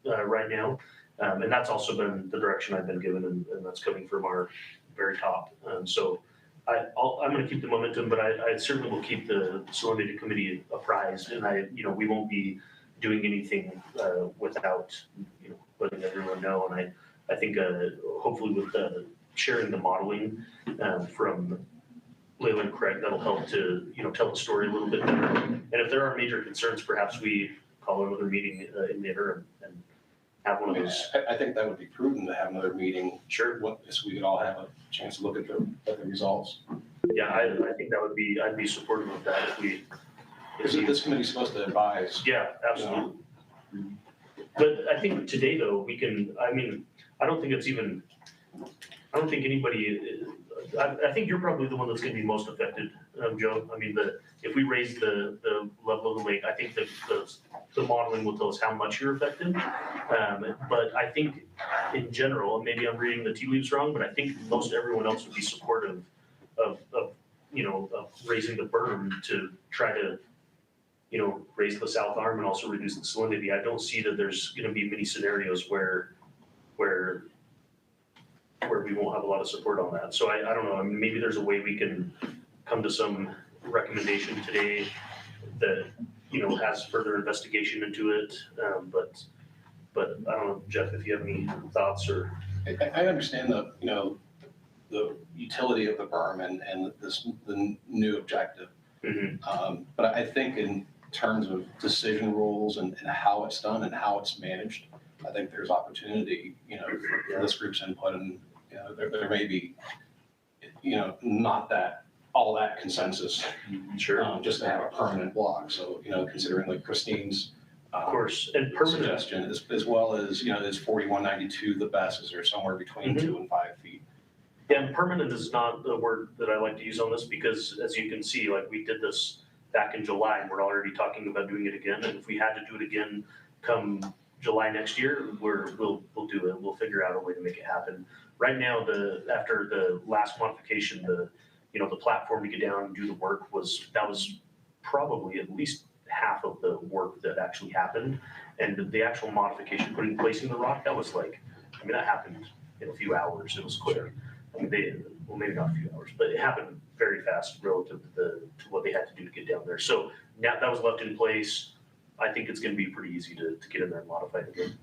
right now. And that's also been the direction I've been given, and that's coming from our very top. So I'm going to keep the momentum, but I certainly will keep the Salinity Committee apprised, and we won't be doing anything without, letting everyone know. And I think hopefully with sharing the modeling from Layla and Craig, that'll help to, tell the story a little bit better. And if there are major concerns, perhaps we call another meeting in the interim and have one of those. I think that would be prudent to have another meeting. Sure. So we could all have a chance to look at the results. Yeah, I think that would be, I'd be supportive of that if we. This committee's supposed to advise. Yeah, absolutely. But I think today though, I don't think anybody, I think you're probably the one that's gonna be most affected, Joe. I mean, if we raise the level of the lake, I think the modeling will tell us how much you're affected. But I think in general, and maybe I'm reading the tea leaves wrong, but I think most everyone else would be supportive of raising the burden to try to, raise the south arm and also reduce the salinity. I don't see that there's gonna be many scenarios where we won't have a lot of support on that. So I don't know, maybe there's a way we can come to some recommendation today that, has further investigation into it. But I don't know, Jeff, if you have any thoughts or. I understand the utility of the berm and the new objective. Mm-hmm. But I think in terms of decision rules and how it's done and how it's managed, I think there's opportunity, for this group's input, and there may be, not all that consensus. Sure. Just to have a permanent block. So, considering like Christine's of course, and permanent suggestion, as well as, is 4192 the best? Is there somewhere between 2 and 5 feet? Yeah, and permanent is not the word that I like to use on this because as you can see, like we did this back in July and we're already talking about doing it again. And if we had to do it again come July next year, we'll do it. We'll figure out a way to make it happen. Right now, after the last modification, the platform to get down and do the work was probably at least half of the work that actually happened. And the actual modification, placing the rock, that was that happened in a few hours. It was quick. Maybe not a few hours, but it happened very fast relative to what they had to do to get down there. So now that was left in place. I think it's going to be pretty easy to get in there and modify it again.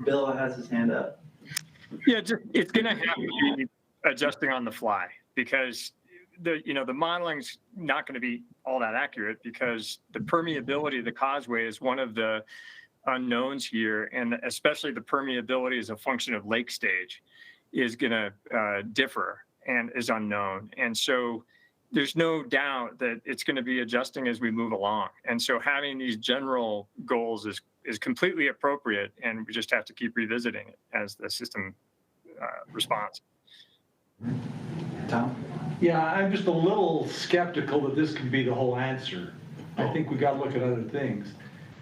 Bill has his hand up. Yeah, it's going to have to be adjusting on the fly because the modeling's not going to be all that accurate because the permeability of the causeway is one of the unknowns here, and especially the permeability as a function of lake stage is going to differ and is unknown. And so there's no doubt that it's going to be adjusting as we move along. And so having these general goals is completely appropriate, and we just have to keep revisiting it as the system responds. Tom? Yeah, I'm just a little skeptical that this could be the whole answer. I think we got to look at other things.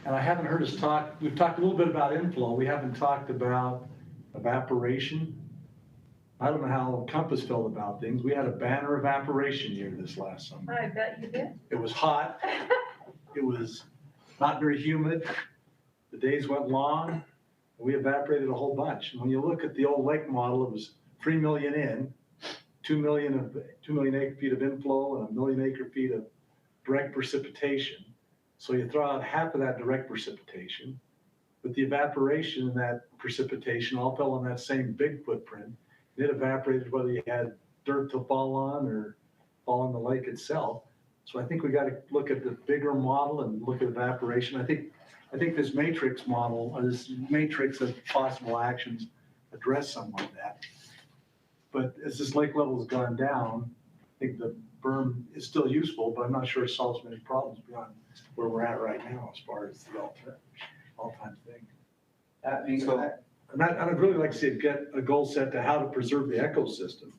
And I haven't heard us talk, we've talked a little bit about inflow. We haven't talked about evaporation. I don't know how Compass felt about things. We had a banner evaporation year this last summer. I bet you did. It was hot. It was not very humid. The days went long. We evaporated a whole bunch. And when you look at the old lake model, it was 3 million in, 2 million acre feet of inflow, and 1 million acre feet of direct precipitation. So you throw out half of that direct precipitation, but the evaporation and that precipitation all fell on that same big footprint. It evaporated whether you had dirt to fall on or fall on the lake itself. So I think we got to look at the bigger model and look at evaporation. I think this matrix model, or this matrix of possible actions address some of that. But as this lake level has gone down, I think the berm is still useful, but I'm not sure it solves many problems beyond where we're at right now as far as the all-time thing. And I'd really like to see it get a goal set to how to preserve the ecosystem,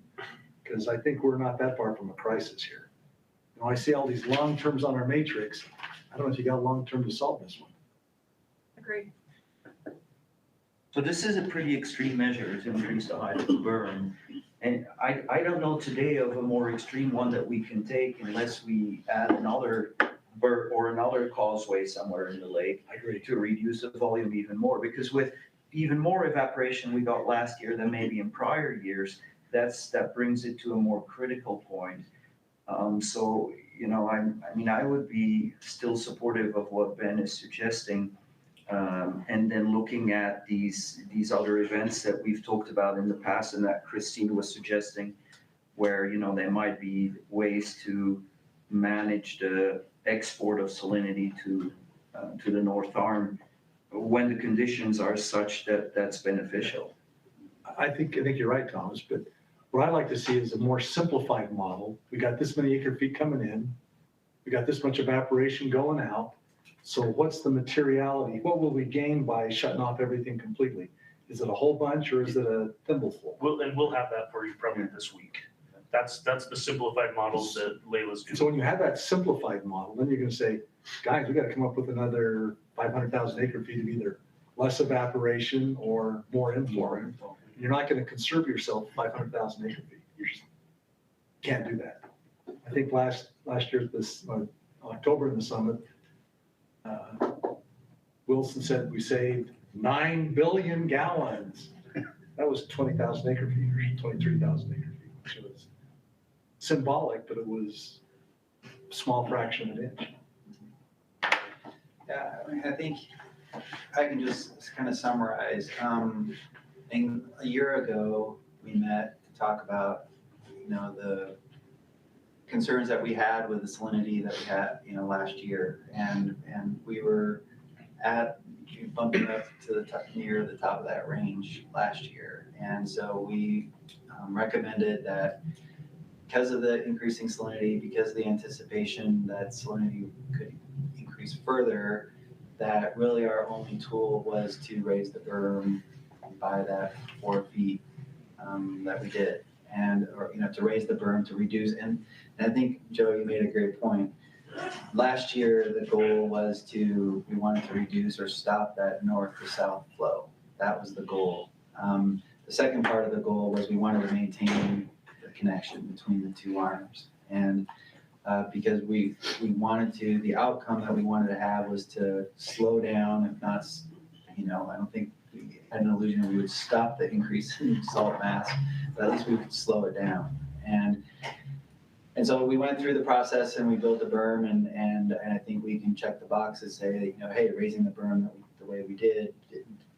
because I think we're not that far from a crisis here. I see all these long terms on our matrix. I don't know if you got long term to solve this one. agree. So this is a pretty extreme measure to increase the height of the berm. And I don't know today of a more extreme one that we can take unless we add another berm or another causeway somewhere in the lake. I agree. To reduce the volume even more, because with even more evaporation we got last year than maybe in prior years, that brings it to a more critical point. So, you know, I mean, I would be still supportive of what Ben is suggesting. And then looking at these other events that we've talked about in the past and that Christine was suggesting, where, you know, there might be ways to manage the export of salinity to the North Arm when the conditions are such that that's beneficial. I think you're right, Thomas, but what I'd like to see is a more simplified model. We got this many acre feet coming in. We got this much evaporation going out. So what's the materiality? What will we gain by shutting off everything completely? Is it a whole bunch or is it a thimbleful? We'll have that for you probably this week. That's the simplified model that Layla's doing. So when you have that simplified model, then you're gonna say, guys, we gotta come up with another 500,000 acre feet of either less evaporation or more inflow. You're not gonna conserve yourself 500,000 acre feet. You just can't do that. I think last year, October in the summit, Wilson said we saved 9 billion gallons. That was 20,000 acre feet or 23,000 acre feet, which was symbolic, but it was a small fraction of an inch. Yeah, I mean, I think I can just kind of summarize. And a year ago, we met to talk about, you know, the concerns that we had with the salinity that we had, you know, last year. And we were bumping up to the top, near the top of that range last year. And so we recommended that because of the increasing salinity, because of the anticipation that salinity could increase further, that really our only tool was to raise the berm by that 4 feet that we did. And, or, you know, to raise the berm to reduce. And I think, Joe, you made a great point. Last year, the goal was we wanted to reduce or stop that north to south flow. That was the goal. The second part of the goal was we wanted to maintain the connection between the two arms. And because we wanted to, the outcome that we wanted to have was to slow down, if not, you know, I don't think we had an illusion we would stop the increase in salt mass, but at least we could slow it down. And so we went through the process and we built a berm, and I think we can check the boxes, say that, you know, hey, raising the berm the way we did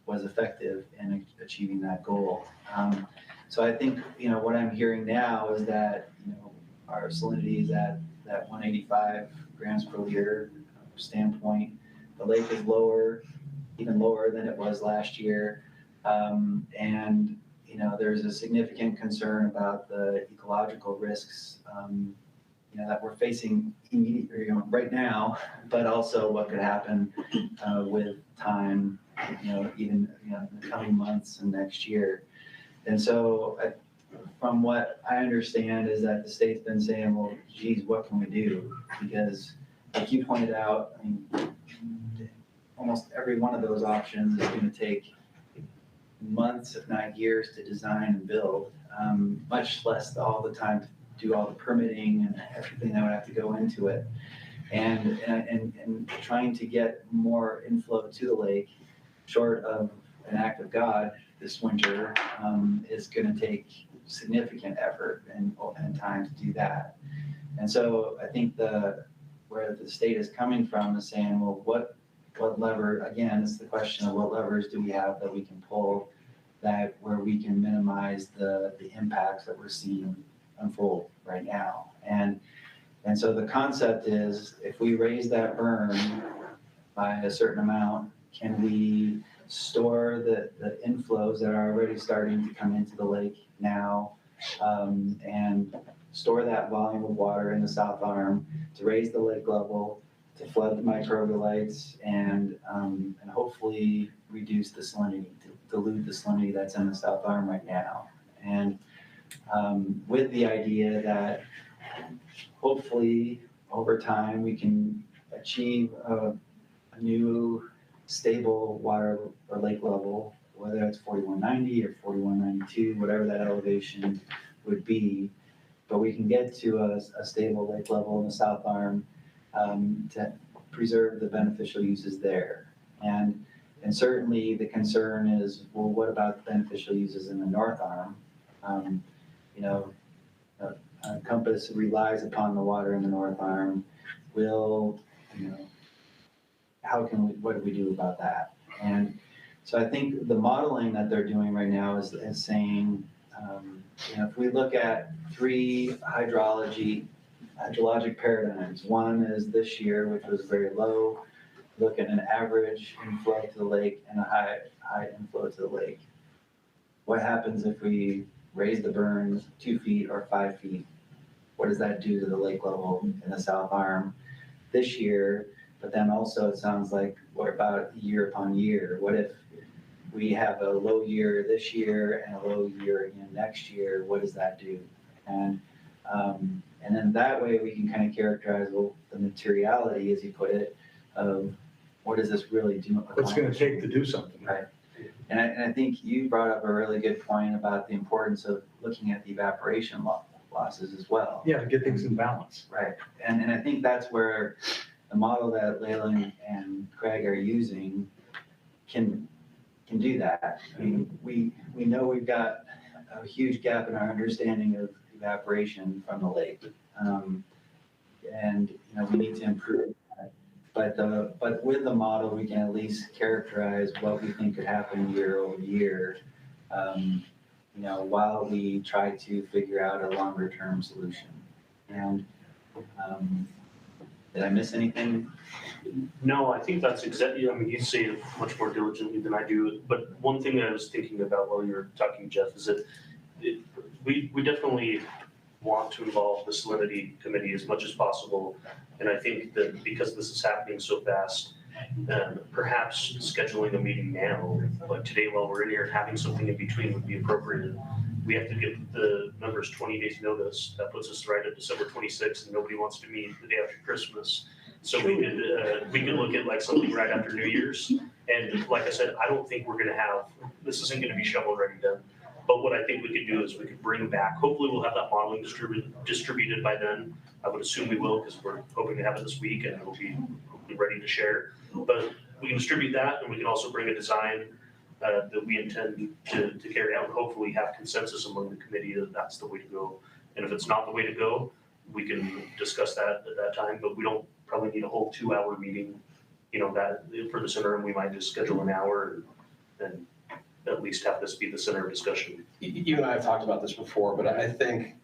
was effective in achieving that goal. So I think, you know, what I'm hearing now is that, you know, our salinity is at that 185 grams per liter standpoint. The lake is lower, even lower than it was last year. And, you know, there's a significant concern about the ecological risks, you know, that we're facing immediately, you know, right now, but also what could happen with time, you know, even, you know, in the coming months and next year. And so from what I understand is that the state's been saying, well, geez, what can we do? Because like you pointed out, I mean, almost every one of those options is going to take months, if not years, to design and build, much less all the time to do all the permitting and everything that would have to go into it. And trying to get more inflow to the lake, short of an act of God this winter, is going to take significant effort and time to do that. And so I think where the state is coming from is saying, well, what lever, again, it's the question of what levers do we have that we can pull that where we can minimize the impacts that we're seeing unfold right now. And so the concept is, if we raise that berm by a certain amount, can we store the inflows that are already starting to come into the lake now, and store that volume of water in the South Arm to raise the lake level, to flood the microbialites, and hopefully reduce the salinity, to dilute the salinity that's in the South Arm right now. And with the idea that hopefully over time we can achieve a new stable water or lake level, whether it's 4190 or 4192, whatever that elevation would be. But we can get to a stable lake level in the south arm to preserve the beneficial uses there. And certainly the concern is, well, what about the beneficial uses in the north arm? You know, Compass relies upon the water in the north arm. Will, you know, what do we do about that? And so I think the modeling that they're doing right now is saying, you know, if we look at three hydrologic paradigms, one is this year, which was very low, look at an average inflow to the lake and a high inflow to the lake. What happens if we raise the burns 2 feet or 5 feet? What does that do to the lake level in the south arm this year? But then also it sounds like what about year upon year? What if we have a low year this year and a low year again next year? What does that do? And then that way we can kind of characterize the materiality, as you put it, of what does this really do? What's going to take to do something? Right. And I think you brought up a really good point about the importance of looking at the evaporation losses as well. Yeah, to get things in balance. Right. And I think that's where the model that Layla and Craig are using can do that. I mean, we know we've got a huge gap in our understanding of evaporation from the lake. And you know, we need to improve that. But with the model, we can at least characterize what we think could happen year over year, you know, while we try to figure out a longer term solution. And did I miss anything? No, I think that's exactly, I mean, you say it much more diligently than I do, but one thing that I was thinking about while you were talking, Jeff, is that we definitely want to involve the Salinity Committee as much as possible. And I think that because this is happening so fast, perhaps scheduling a meeting now, like today while we're in here, having something in between would be appropriate. We have to give the members 20 days notice. That puts us right at December 26th, and nobody wants to meet the day after Christmas. So we could look at like something right after New Year's. And like I said, I don't think we're gonna have, this isn't gonna be shovel ready done. But what I think we could do is we could bring back, hopefully we'll have that modeling distributed by then. I would assume we will, because we're hoping to have it this week and it'll be ready to share. But we can distribute that, and we can also bring a design that we intend to carry out and hopefully have consensus among the committee that that's the way to go. And if it's not the way to go, we can discuss that at that time, but we don't probably need a whole 2-hour meeting, you know, that for the center, and we might just schedule an hour and at least have this be the center of discussion. You and I have talked about this before, but I think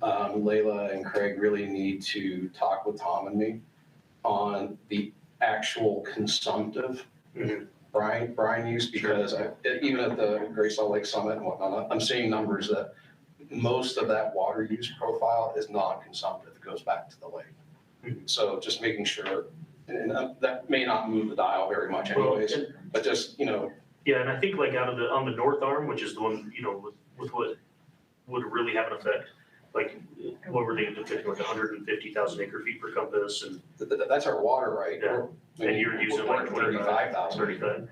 Layla and Craig really need to talk with Tom and me on the actual consumptive brine use, because even at the Great Salt Lake Summit and whatnot, I'm seeing numbers that most of that water use profile is non-consumptive. It goes back to the lake. So just making sure, and that may not move the dial very much anyways, but just, you know. Yeah, and I think like on the north arm, which is the one, you know, with what would really have an effect, like what were they depicting, like 150,000 acre feet per compass, and that's our water, right? Yeah. And you're using like 35,000. 35.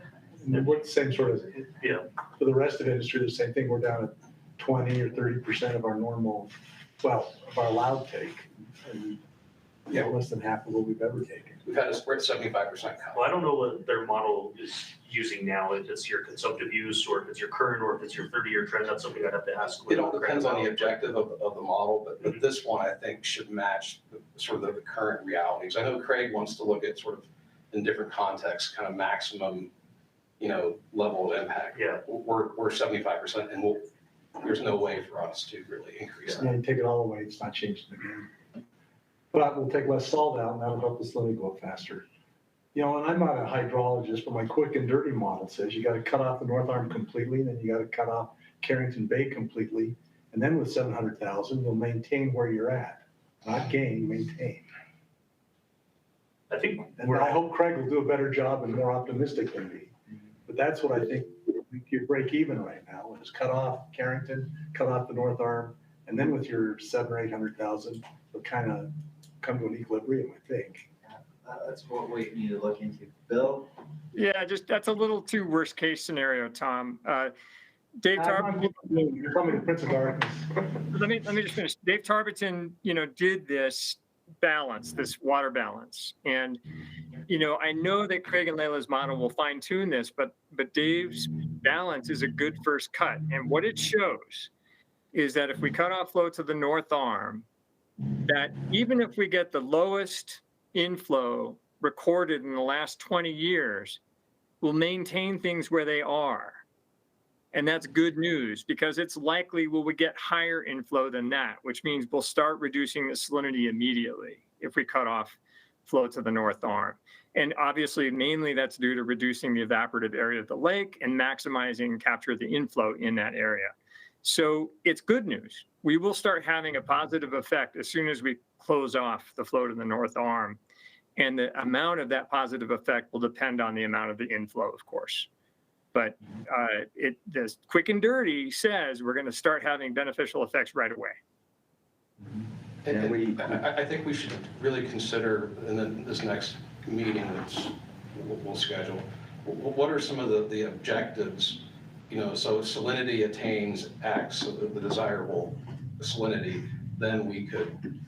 And we're the same sort of, Yeah. For the rest of industry, the same thing. We're down at 20 or 30% of our normal, well, of our allowed take. And yeah, less than half of what we've ever taken. We've had a spread 75% cut. Well, I don't know what their model is using now, if it's your consumptive use or if it's your current or if it's your 30-year trend. That's something I'd have to ask. It all depends on the objective of the model, but this one I think should match sort of the current realities. I know Craig wants to look at sort of in different contexts, kind of maximum, you know, level of impact. Yeah. We're 75%, and there's no way for us to really increase that. Yeah, you take it all away, it's not changing the game. But we'll take less salt out, and that'll help the salinity go up faster. You know, and I'm not a hydrologist, but my quick and dirty model says you got to cut off the North Arm completely, and then you got to cut off Carrington Bay completely. And then with 700,000, you'll maintain where you're at. Not gain, maintain. I think, and I hope Craig will do a better job and more optimistic than me. But that's what I think you break even right now, is cut off Carrington, cut off the North Arm, and then with your 700,000 or 800,000, you'll kind of come to an equilibrium, I think. That's what we need to look into. Bill? Yeah, just, that's a little too worst case scenario, Tom. Dave Tarbiton, You're probably the Prince of Darkness. let me just finish. Dave Tarbiton, did this balance, this water balance. And, I know that Craig and Layla's model will fine tune this, but Dave's balance is a good first cut. And what it shows is that if we cut off flow to the north arm, that even if we get the lowest inflow recorded in the last 20 years, we'll maintain things where they are. And that's good news because it's likely we will get higher inflow than that, which means we'll start reducing the salinity immediately if we cut off flow to the north arm. And obviously, mainly that's due to reducing the evaporative area of the lake and maximizing capture of the inflow in that area. So it's good news. We will start having a positive effect as soon as we close off the flow to the north arm. And the amount of that positive effect will depend on the amount of the inflow, of course. But the quick and dirty says we're going to start having beneficial effects right away. And I think we should really consider in this next meeting that we'll schedule, what are some of the objectives? So if salinity attains X, so the desirable salinity, then we could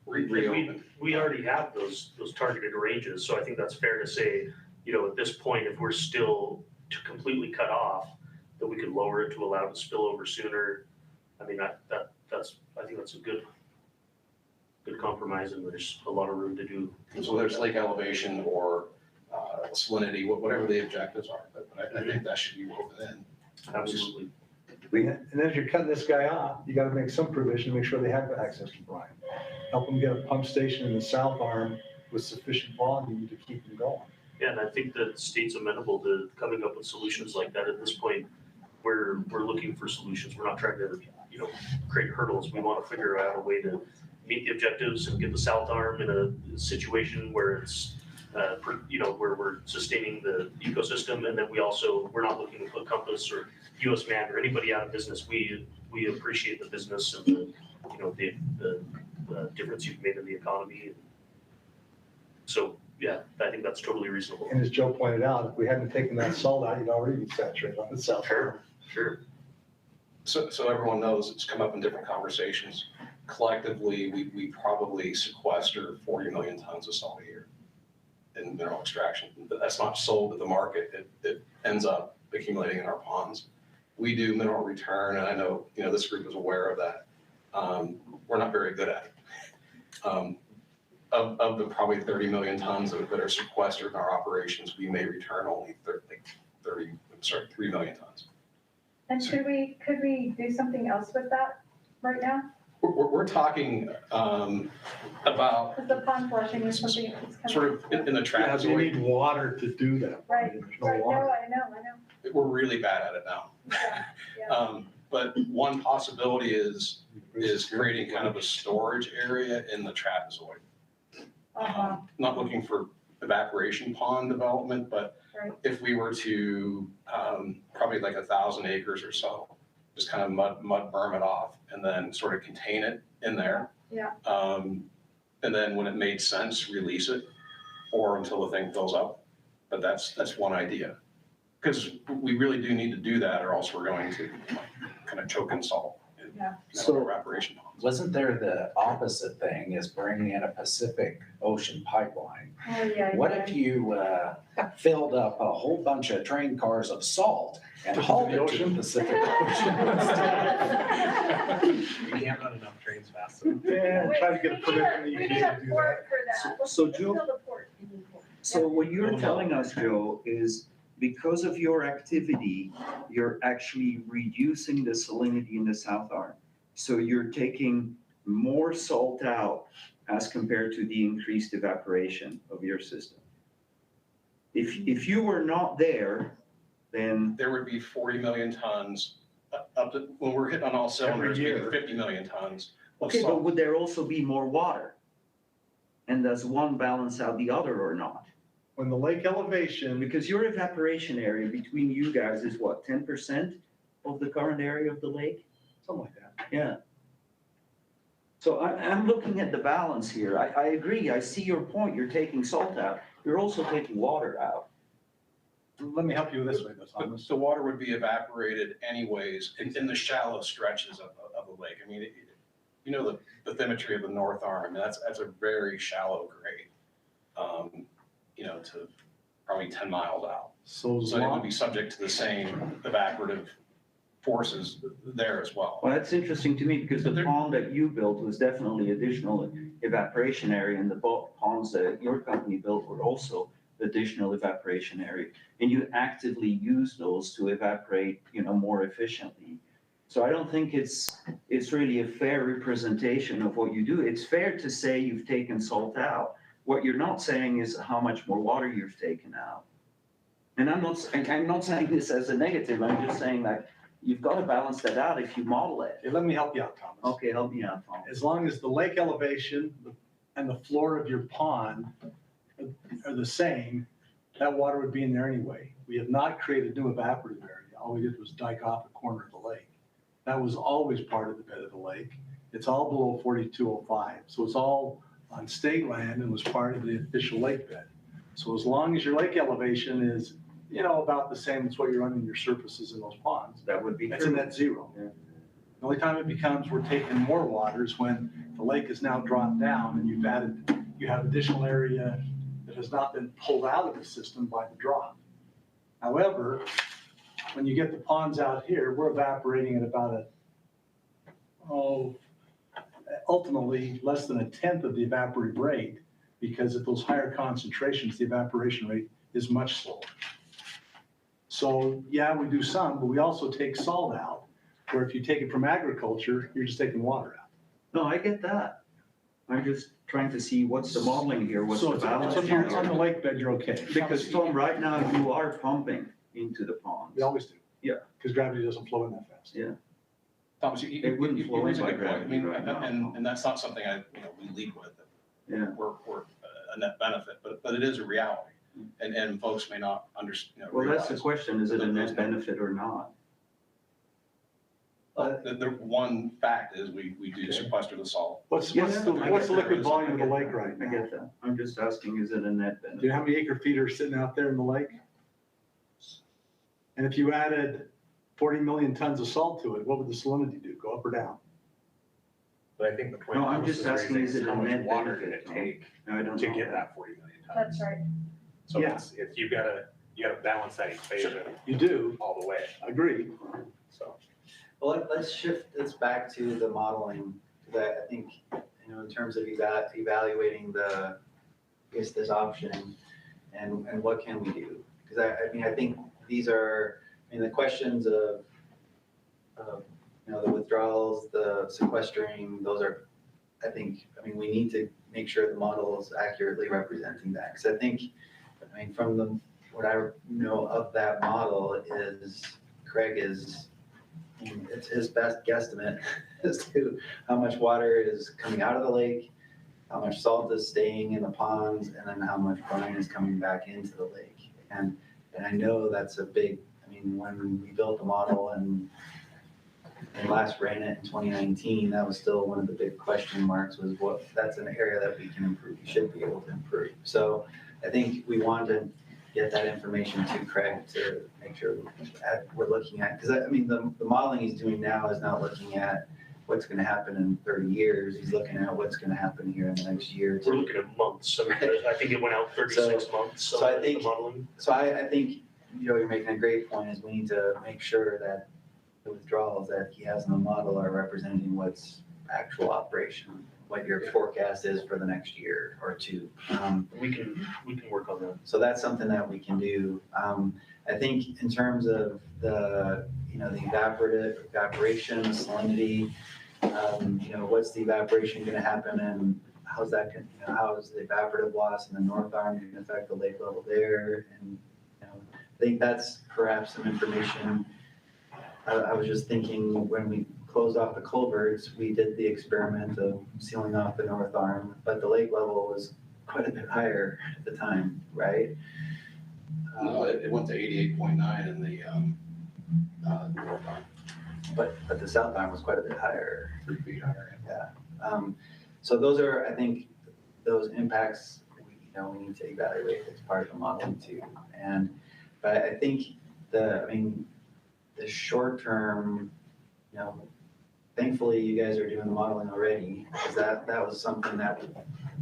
reopen. We already have those targeted ranges, so I think that's fair to say, at this point, if we're still to completely cut off, that we could lower it to allow it to spill over sooner. I mean, I think that's a good compromise, and there's a lot of room to do. So there's lake elevation or salinity, whatever the objectives are, but I think that should be woven in. Absolutely. And as you're cutting this guy off, you gotta make some provision to make sure they have access to brine. Help them get a pump station in the south arm with sufficient volume to keep them going. Yeah, and I think the state's amenable to coming up with solutions like that at this point. We're looking for solutions. We're not trying to, create hurdles. We want to figure out a way to meet the objectives and get the south arm in a situation where it's, where we're sustaining the ecosystem. And then we're not looking to put Compass or US Man or anybody out of business. We appreciate the business and the difference you've made in the economy. So, yeah, I think that's totally reasonable. And as Joe pointed out, if we hadn't taken that salt out, you'd already be saturated on the south arm. Sure. So everyone knows it's come up in different conversations. Collectively, we probably sequester 40 million tons of salt a year in mineral extraction. That's not sold at the market. It ends up accumulating in our ponds. We do mineral return, and I know, this group is aware of that. We're not very good at it. Of the probably 30 million tons that are sequestered in our operations, we may return only 3 million tons. And could we do something else with that right now? We're talking about Because the pond flushing is something that's coming. sort of in the trapezoid. You need water to do that. Right, There's no right, water. no, I know. We're really bad at it now. Yeah. But one possibility is creating kind of a storage area in the trapezoid. Not looking for evaporation pond development, but Right. if we were to probably like 1,000 acres or so, just kind of mud berm it off and then sort of contain it in there. Yeah. And then when it made sense, release it or until the thing fills up. But that's one idea. Because we really do need to do that or else we're going to kind of choke in salt. Yeah. So evaporation ponds. wasn't there the opposite thing is bringing in a Pacific Ocean pipeline? Oh, yeah. What if you filled up a whole bunch of train cars of salt and hauled it to the Pacific Ocean? We can't run enough trains fast enough. Yeah, try to get a permit from the We EPA need to a do that. port for that. So Let's Joe- build a port. So what you're telling us, Joe, is because of your activity, you're actually reducing the salinity in the south arm. So you're taking more salt out as compared to the increased evaporation of your system. If you were not there, then There would be 40 million tons up to, when we're hitting on all cylinders, maybe year. 50 million tons of okay, but salt. would there also be more water? And does one balance out the other or not? When the lake elevation, Because your evaporation area between you guys is what, 10% of the current area of the lake? something like that. Yeah. So I'm looking at the balance here. I agree, I see your point. You're taking salt out. You're also taking water out. Let me help you this way, Thomas. The water would be evaporated anyways in the shallow stretches of the lake. I mean, you know, the bathymetry of the North Arm, that's a very shallow grade, you know, to probably 10 miles out. So it would be subject to the same evaporative forces there as well. Well, that's interesting to me because the pond that you built was definitely additional evaporation area, and the ponds that your company built were also additional evaporation area. And you actively use those to evaporate, you know, more efficiently. So I don't think it's really a fair representation of what you do. It's fair to say you've taken salt out. What you're not saying is how much more water you've taken out. And I'm not saying this as a negative. I'm just saying that you've got to balance that out if you model it. Okay, let me help you out, Thomas. Okay, help me out, Tom. As long as the lake elevation and the floor of your pond are the same, that water would be in there anyway. We have not created new evaporative area. All we did was dike off a corner of the lake. That was always part of the bed of the lake. It's all below 4205. So it's all on state land and was part of the official lake bed. So as long as your lake elevation is, you know, about the same as what you're running your surfaces in those ponds, that would be that's true. a net zero. Yeah. The only time it becomes we're taking more water is when the lake is now dropped down and you have additional area that has not been pulled out of the system by the drop. However, when you get the ponds out here, we're evaporating at about ultimately less than 1/10 of the evaporative rate, because at those higher concentrations, the evaporation rate is much slower. So yeah, we do some, but we also take salt out, where if you take it from agriculture, you're just taking water out. No, I get that. I'm just trying to see what's the modeling here, what's the balance So if you're here. on the lake bed, you're okay. Because Tom, right now you are pumping into the ponds. We always do. Yeah. Because gravity doesn't flow in that fast. Yeah. Thomas, you raise a good point. I mean, and that's not something we lead with. Yeah. We're a net benefit, but it is a reality. And folks may not understand. Well, that's the question, is it a net benefit or not? The one fact is we do sequester the salt. What's the liquid volume of the lake right I now? get that. I'm just asking, is it a net benefit? Do you know how many acre feet are sitting out there in the lake? And if you added 40 million tons of salt to it, what would the salinity do? Go up or down? But I think the point. No, I'm just asking, is it how a much net water did benefit? it take No, I don't to know get that. that 40 million tons? That's right. So Yeah. it's you gotta balance that equation You do, all the way. agree. So Well, let's shift this back to the modeling, because I think, you know, in terms of evaluating this option and what can we do? Because I think these are, the questions of, you know, the withdrawals, the sequestering, those are, we need to make sure the model is accurately representing that. Because I think, from what I know of that model is Craig it's his best guesstimate as to how much water is coming out of the lake, how much salt is staying in the ponds, and then how much brine is coming back into the lake. And I know that's a big, when we built the model and last ran it in 2019, that was still one of the big question marks, was that's an area that we can improve, we should be able to improve. So I think we want to get that information to Craig to make sure we're looking at, because the modeling he's doing now is not looking at what's going to happen in 30 years. He's looking at what's going to happen here in the next year or two. We're looking at months. I think it went out 36 months. So I think, the modeling. so I think, you're making a great point, is we need to make sure that the withdrawals that he has in the model are representing what's actual operation, what your forecast is for the next year or two. We can work on that. So that's something that we can do. I think in terms of the evaporation, the salinity, what's the evaporation going to happen, and how's that going, how is the evaporative loss in the North Arm going to affect the lake level there? And I think that's perhaps some information. I was just thinking, when we closed off the culverts, we did the experiment of sealing off the North Arm, but the lake level was quite a bit higher at the time, right? No, it went to 88.9 in the North Arm. But the South Arm was quite a bit higher. 3 feet higher. Yeah. So those are, I think, those impacts, we need to evaluate as part of the modeling too. But I think the short term, thankfully you guys are doing the modeling already, because that was something that,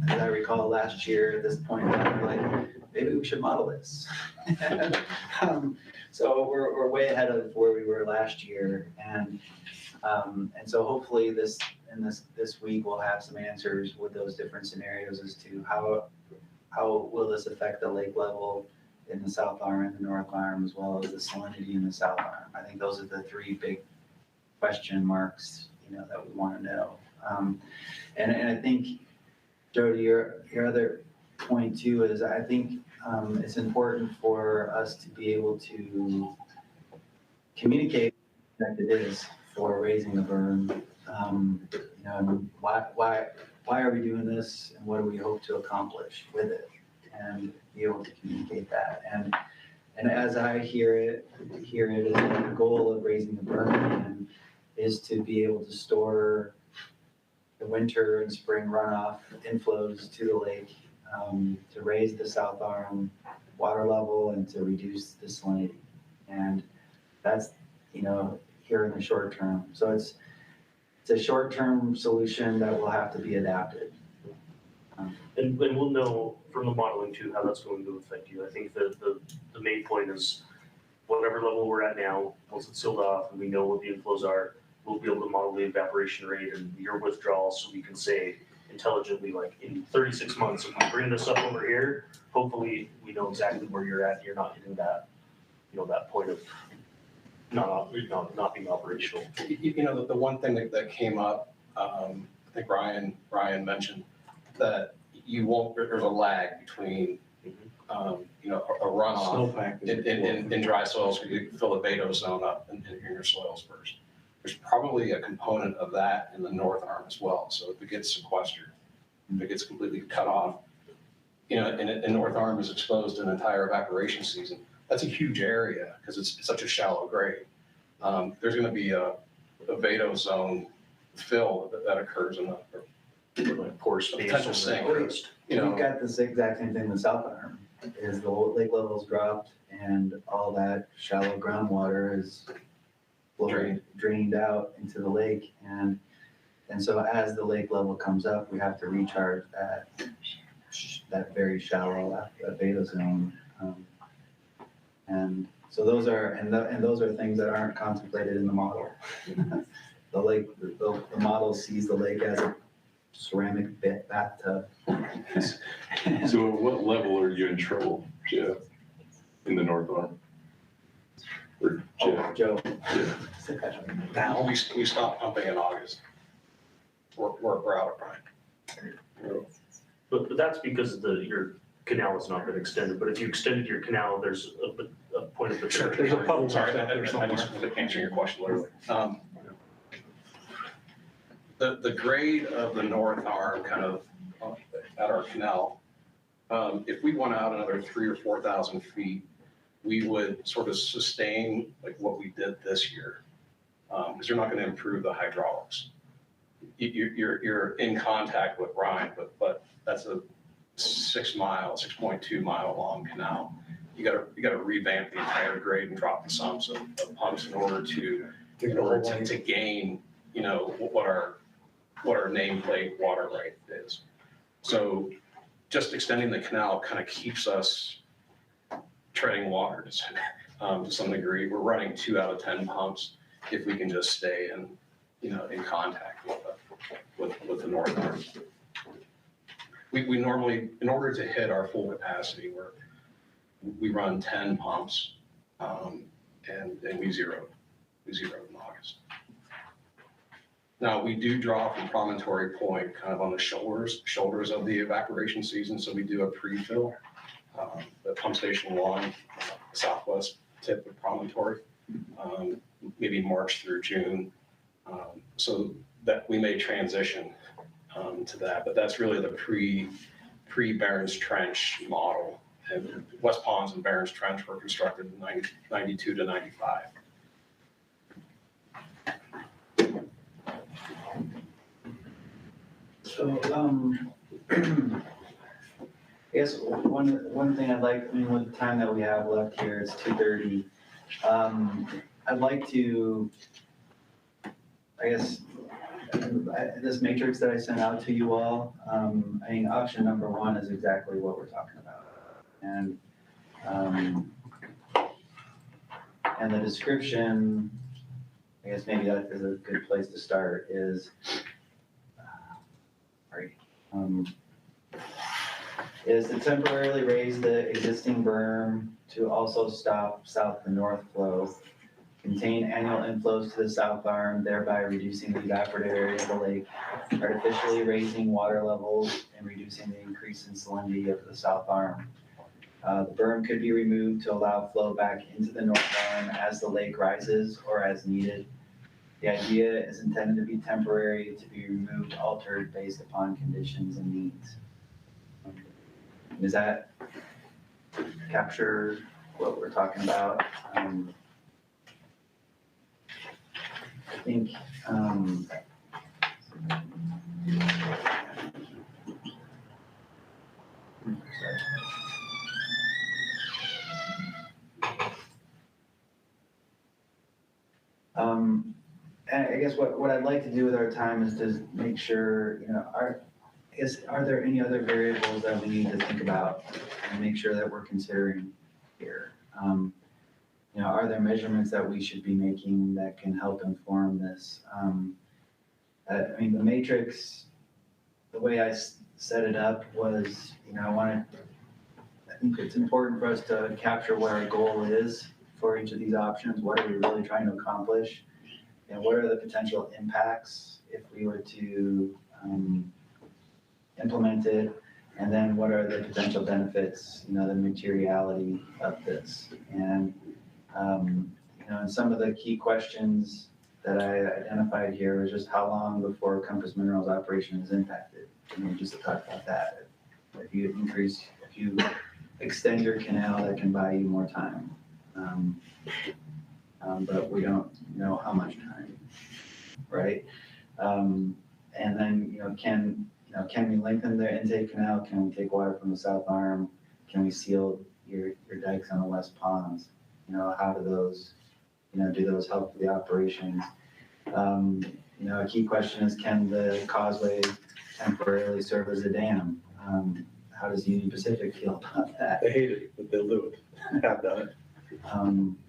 as I recall last year at this point, we were like, maybe we should model this. So we're way ahead of where we were last year, and so hopefully this week we'll have some answers with those different scenarios as to how will this affect the lake level in the south arm and the north arm, as well as the salinity in the south arm. I think those are the three big question marks, that we want to know. And I think, Jody, your other point too is I think it's important for us to be able to communicate that it is for raising the berm. Why are we doing this, and what do we hope to accomplish with it, and be able to communicate that. And as I hear it is the goal of raising the berm is to be able to store the winter and spring runoff inflows to the lake, to raise the south arm water level and to reduce the salinity. And that's, here in the short term. So it's a short-term solution that will have to be adapted. And we'll know from the modeling too, how that's going to affect you. I think the main point is whatever level we're at now, once it's sealed off and we know what the inflows are, we'll be able to model the evaporation rate and your withdrawal, so we can say intelligently, like in 36 months, if we bring this up over here, hopefully we know exactly where you're at. You're not hitting that, that point of not being operational. The one thing that came up, I think Ryan mentioned that there's a lag between, a runoff in dry soils, where you fill the Beto zone up in your soils first. There's probably a component of that in the north arm as well. So if it gets sequestered, if it gets completely cut off, and north arm is exposed an entire evaporation season, that's a huge area because it's such a shallow grade. There's going to be a Beto zone fill that occurs in the pore space potential sink. We've got this exact same thing in the south arm, is the lake level's dropped and all that shallow groundwater is drained out into the lake. And so as the lake level comes up, we have to recharge that very shallow Beto zone. And so those are things that aren't contemplated in the model. The model sees the lake as a ceramic bathtub. So at what level are you in trouble, Jeff, in the north arm? Or Jeff? Joe. Now we stopped pumping in August. We're out of brine. But that's because your canal has not been extended. But if you extended your canal, there's a point of Sure. There's a pump. Sorry, I just answering your question literally. The grade of the north arm, kind of at our canal, if we went out another 3,000 or 4,000 feet, we would sort of sustain like what we did this year, because you're not going to improve the hydraulics. You're in contact with brine, but that's a 6.2 mile long canal. You got to revamp the entire grade and drop the sums of pumps in order to gain, what our nameplate water right is. So just extending the canal kind of keeps us treading water to some degree. We're running 2 out of 10 pumps if we can just stay in contact with the north arm. We normally, in order to hit our full capacity, we run 10 pumps, and we zeroed in August. Now, we do draw from Promontory Point kind of on the shoulders of the evaporation season, so we do a pre-fill. The pump station 1, southwest tip of Promontory, maybe March through June, so that we may transition to that, but that's really the pre-Barron's Trench model. And West Ponds and Barron's Trench were constructed in 92 to 95. So, I guess one thing I'd like, I mean, with the time that we have left here, it's 2:30. I'd like to, I guess, this matrix that I sent out to you all, I mean, option number one is exactly what we're talking about. And the description, I guess maybe that is a good place to start, is, is to temporarily raise the existing berm to also stop south to north flow, contain annual inflows to the south arm, thereby reducing the evaporative area of the lake, artificially raising water levels and reducing the increase in salinity of the south arm. The berm could be removed to allow flow back into the north arm as the lake rises or as needed. The idea is intended to be temporary, to be removed, altered based upon conditions and needs. Does that capture what we're talking about? I think, I guess what I'd like to do with our time is to make sure, are there any other variables that we need to think about and make sure that we're considering here? Are there measurements that we should be making that can help inform this? I mean, the matrix, the way I set it up was, I think it's important for us to capture what our goal is for each of these options. What are we really trying to accomplish? And what are the potential impacts if we were to implement it? And then what are the potential benefits, the materiality of this? And, and some of the key questions that I identified here was just how long before Compass Minerals operation is impacted? Just to talk about that. If you extend your canal, that can buy you more time. But we don't know how much time, right? And then, can we lengthen the intake canal? Can we take water from the south arm? Can we seal your dikes on the west ponds? How do those, do those help the operations? A key question is, can the causeway temporarily serve as a dam? How does Union Pacific feel about that? They hate it, but they'll do it. Have done it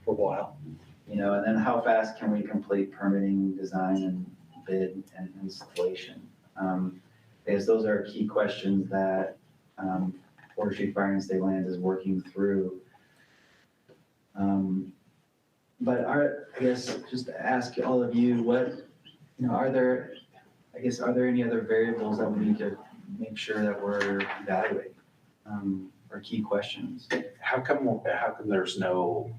for a while. And then how fast can we complete permitting, design, and bid and installation? Because those are key questions that Forestry, Fire, and State Lands is working through. But I guess just to ask all of you, are there any other variables that we need to make sure that we're evaluating, or key questions? How come there's no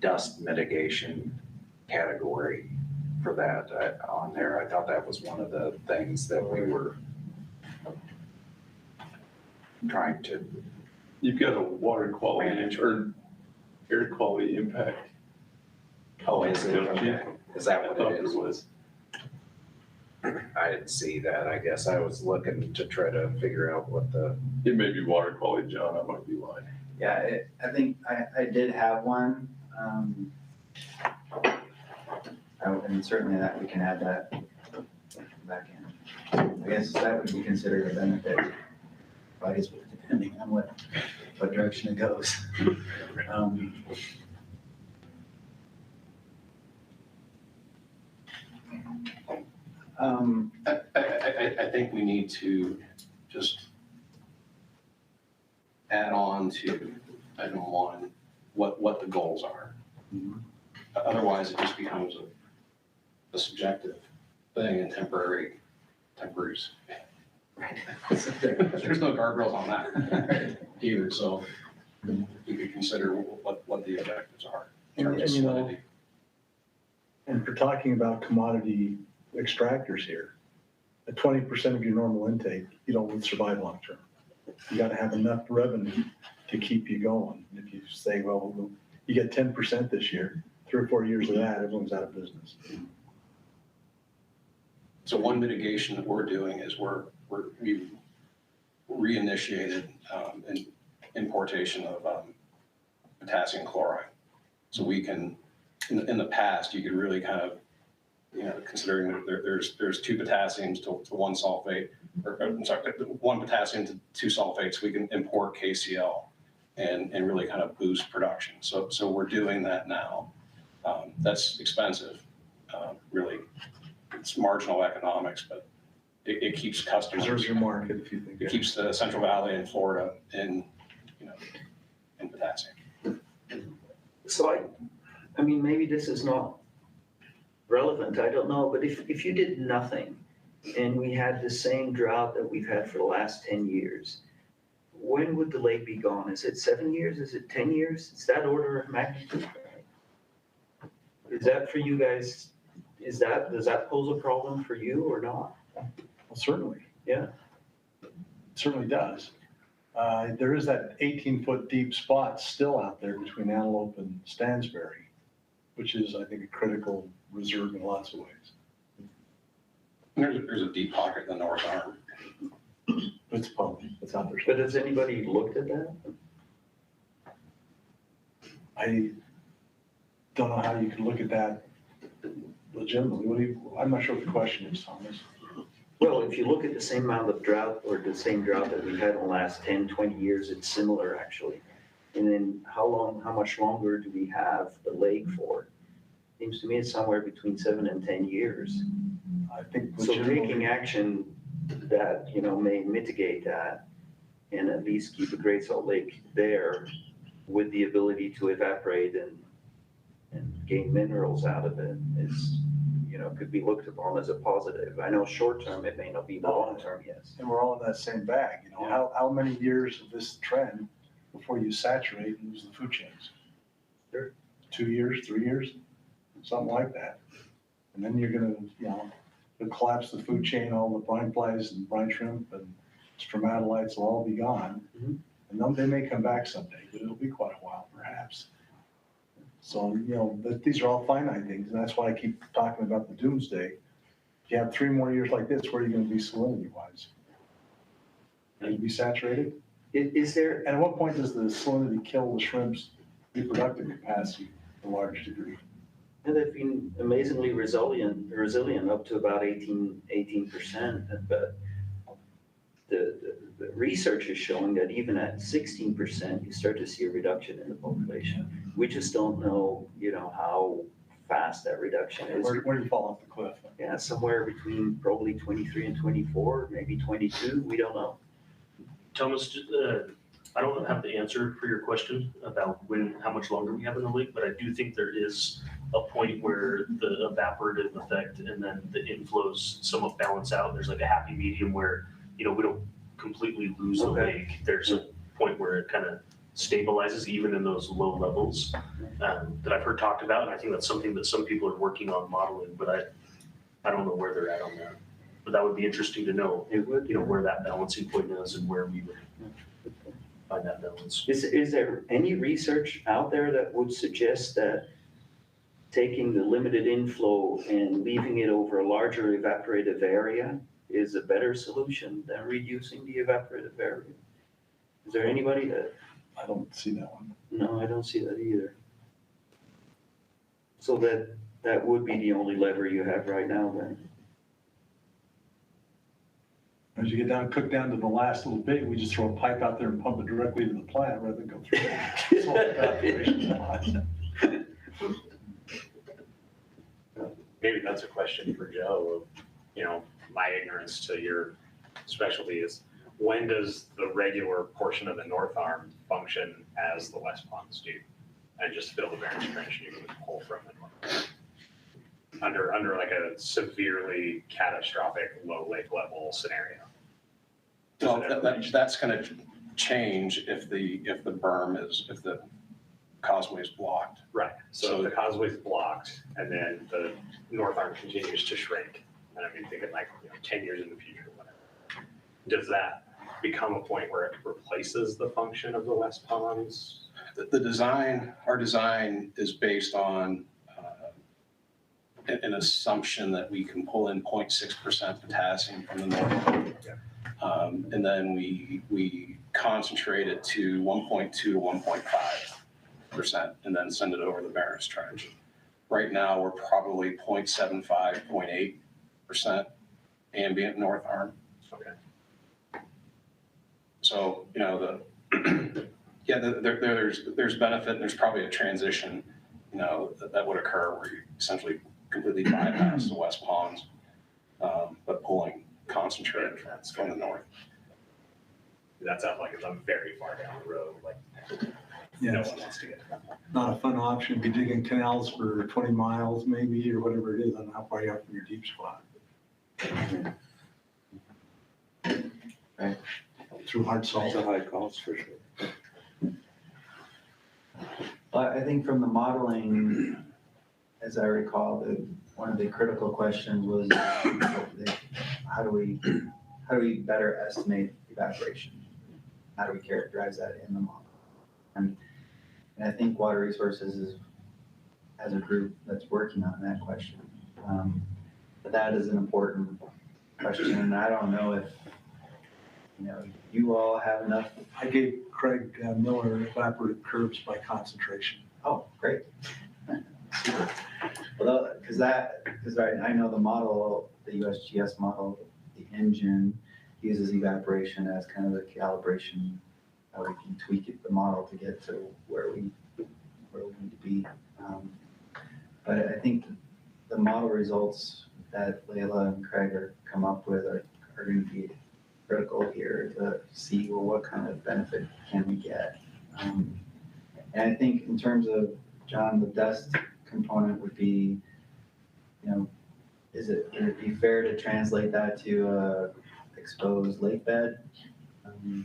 dust mitigation category for that on there? I thought that was one of the things that we were trying to. You've got a water quality or air quality impact. Oh, is it? Don't you? Okay. Is that what thought it is? there was. I didn't see that. I guess I was looking to try to figure out what the. It may be water quality, John. I might be lying. Yeah, I think I did have one. And certainly that we can add that back in. I guess that would be considered a benefit. I guess depending on what direction it goes. I think we need to just add on to item one, what the goals are. Otherwise, it just becomes a subjective thing and temporary. Right. There's no guardrails on that either, so you could consider what the objectives are in terms of salinity. And for talking about commodity extractors here, at 20% of your normal intake, you don't survive long term. You got to have enough revenue to keep you going. If you say, well, you get 10% this year, 3 or 4 years of that, everyone's out of business. So one mitigation that we're doing is we've reinitiated an importation of potassium chloride. So we can, in the past, you could really kind of, considering that there's two potassiums to one sulfate, or I'm sorry, one potassium to two sulfates, we can import KCl and really kind of boost production. So we're doing that now. That's expensive, really. It's marginal economics, but it keeps customers. Preserves your market if you think. It keeps the Central Valley and Florida in potassium. So I mean, maybe this is not relevant, I don't know, but if you did nothing and we had the same drought that we've had for the last 10 years, when would the lake be gone? Is it 7 years? Is it 10 years? It's that order of magnitude. Is that for you guys? Does that pose a problem for you or not? Well, certainly. Yeah. It certainly does. There is that 18-foot deep spot still out there between Antelope and Stansbury, which is, I think, a critical reserve in lots of ways. There's a deep pocket in the North Arm. It's public, it's out there. But has anybody looked at that? I don't know how you can look at that legitimately. I'm not sure what the question is, Thomas. Well, if you look at the same amount of drought or the same drought that we've had in the last 10, 20 years, it's similar actually. And then how much longer do we have the lake for? Seems to me it's somewhere between 7 and 10 years. I think so taking action that, may mitigate that and at least keep the Great Salt Lake there with the ability to evaporate and gain minerals out of it is, could be looked upon as a positive. I know short term, it may not be, but long term, yes. And we're all in that same bag, how many years of this trend before you saturate and lose the food chains? Sure. 2 years, 3 years, something like that. And then you're gonna, collapse the food chain, all the brine flies and brine shrimp and stromatolites will all be gone. Mm-hmm. And then they may come back someday, but it'll be quite a while perhaps. So, these are all finite things, and that's why I keep talking about the doomsday. If you have 3 more years like this, where are you gonna be salinity-wise? Are you gonna be saturated? Is there? And at what point does the salinity kill the shrimp's reproductive capacity to a large degree? And they've been amazingly resilient up to about 18%, but the research is showing that even at 16%, you start to see a reduction in the population. We just don't know, how fast that reduction is. Where do you fall off the cliff? Yeah, somewhere between probably 23 and 24, maybe 22, we don't know. Thomas, I don't have the answer for your question about how much longer we have in the lake, but I do think there is a point where the evaporative effect and then the inflows somewhat balance out. There's like a happy medium where, we don't completely lose the lake. There's a point where it kind of stabilizes even in those low levels that I've heard talked about. And I think that's something that some people are working on modeling, but I don't know where they're at on that. But that would be interesting to know, where that balancing point is and where we would find that balance. Is there any research out there that would suggest that taking the limited inflow and leaving it over a larger evaporative area is a better solution than reducing the evaporative area? Is there anybody that? I don't see that one. No, I don't see that either. So that would be the only lever you have right now then? As you get cook down to the last little bit, we just throw a pipe out there and pump it directly to the plant rather than go through it. Solve the evaporation. Maybe that's a question for Joe of, my ignorance to your specialty is, when does the regular portion of the North Arm function as the West Ponds do? And just fill the Vernon Trench and you can pull from the North Arm. Under like a severely catastrophic low lake level scenario. So that's going to change if the causeway is blocked. Right. So if the causeway is blocked and then the North Arm continues to shrink, and I mean, thinking like 10 years in the future, whatever, does that become a point where it replaces the function of the West Ponds? Our design is based on an assumption that we can pull in 0.6% potassium from the north. And then we concentrate it to 1.2 to 1.5% and then send it over the Barron's Trench. Right now, we're probably 0.75, 0.8% ambient north arm. Okay. So, you know, there's benefit, and there's probably a transition, you know, that would occur where you essentially completely bypass the West Ponds, but pulling concentrate from the north. That sounds like it's very far down the road, like Yeah, no it's one wants to get. not a fun option, be digging canals for 20 miles maybe, or whatever it is, on how far you are from your deep spot. Right. Through hard salt. high cost for sure. Well, I think from the modeling, as I recall, one of the critical questions was how do we better estimate evaporation? How do we characterize that in the model? And I think Water Resources has a group that's working on that question. But that is an important question, and I don't know if, you know, you all have enough. I gave Craig Miller evaporative curves by concentration. Oh, great. Super. Well, because I know the model, the USGS model, the engine uses evaporation as kind of the calibration, how we can tweak it, the model to get to where we need to be. But I think the model results that Layla and Craig come up with are going to be critical here to see, well, what kind of benefit can we get? And I think in terms of, John, the dust component would be, you know, would it be fair to translate that to a exposed lake bed? You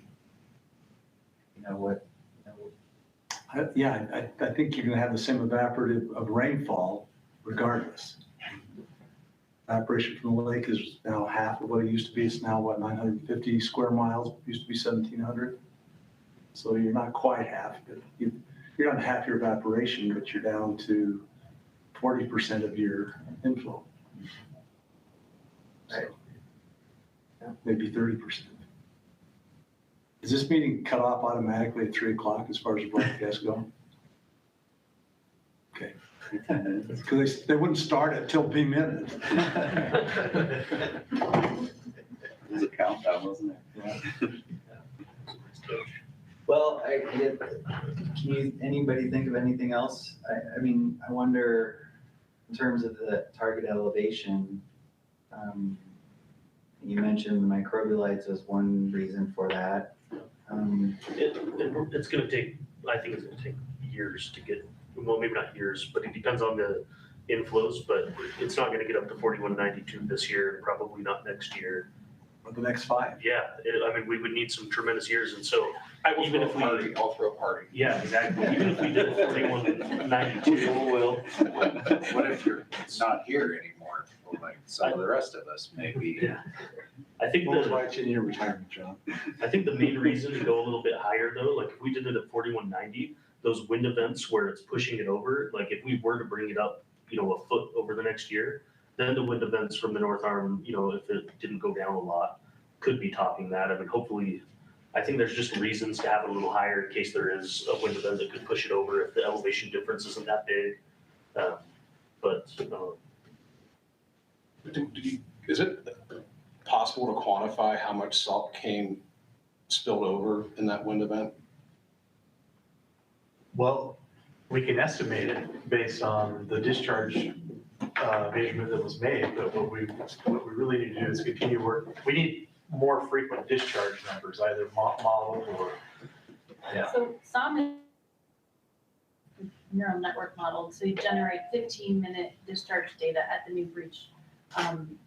know, what? I think you're gonna have the same evaporative of rainfall regardless. Evaporation from the lake is now half of what it used to be. It's now, what, 950 square miles, it used to be 1,700. So you're not quite half, but you're not half your evaporation, but you're down to 40% of your inflow. Right. Maybe 30%. Is this meeting cut off automatically at 3 o'clock as far as the broadcast go? Okay. Because they wouldn't start it till B minute. It was a countdown, wasn't it? Yeah. Well, anybody think of anything else? I mean, I wonder, in terms of the target elevation, you mentioned the microbialites as one reason for that. It's gonna take, I think it's gonna take years to get, well, maybe not years, but it depends on the inflows, but it's not gonna get up to 4192 this year, and probably not next year. Or the next 5. Yeah, I mean, we would need some tremendous years, and so I'll throw a party. yeah, exactly. Even if we did 4192, Well, what if you're not here anymore? Well, like some of the rest of us, maybe. Yeah. I think We'll invite you in your retirement, John. I think the main reason to go a little bit higher though, like if we did it at 4190, those wind events where it's pushing it over, like if we were to bring it up, you know, a foot over the next year, then the wind events from the North Arm, you know, if it didn't go down a lot, could be topping that. I mean, hopefully, I think there's just reasons to have it a little higher in case there is a wind event that could push it over if the elevation difference isn't that big. Is it possible to quantify how much salt spilled over in that wind event? Well, we can estimate it based on the discharge measurement that was made, but what we really need to do is continue work. We need more frequent discharge numbers, either modeled or, yeah. So SOM is neural network modeled, so you generate 15-minute discharge data at the new breach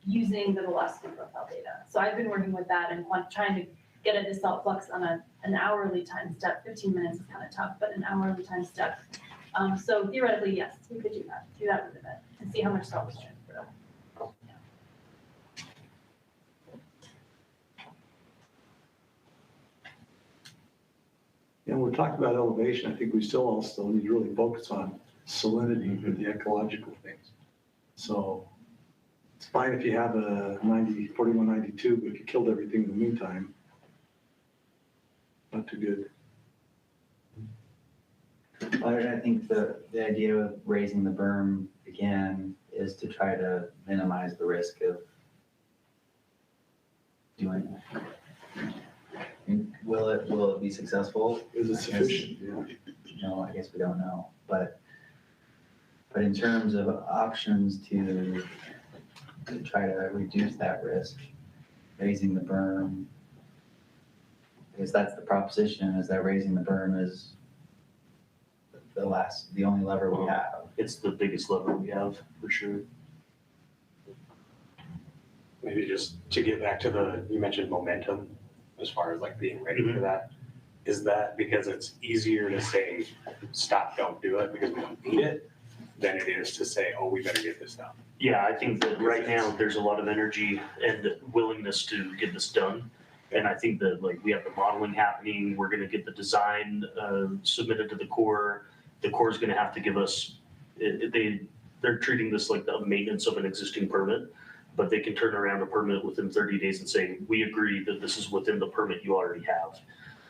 using the velocity profile data. So I've been working with that and trying to get a dissolved flux on an hourly time step. 15 minutes is kind of tough, but an hourly time step. So theoretically, yes, we could do that with the event and see how much salt was transferred. Yeah, when we're talking about elevation, I think we still also need to really focus on salinity for the ecological things. So it's fine if you have a 4192, but if you killed everything in the meantime, not too good. I think the idea of raising the berm again is to try to minimize the risk of doing it. Will it be successful? Is it sufficient? No, I guess we don't know, but in terms of options to try to reduce that risk, raising the berm, because that's the proposition, is that raising the berm is the only lever we have. It's the biggest lever we have, for sure. Maybe just to get back to you mentioned momentum as far as like being ready for that. Is that because it's easier to say, stop, don't do it because we don't need it, than it is to say, oh, we better get this done? Yeah, I think that right now there's a lot of energy and willingness to get this done. And I think that like we have the modeling happening, we're gonna get the design submitted to the Corps. The Corps is gonna have to give us, they're treating this like the maintenance of an existing permit, but they can turn around a permit within 30 days and say, we agree that this is within the permit you already have.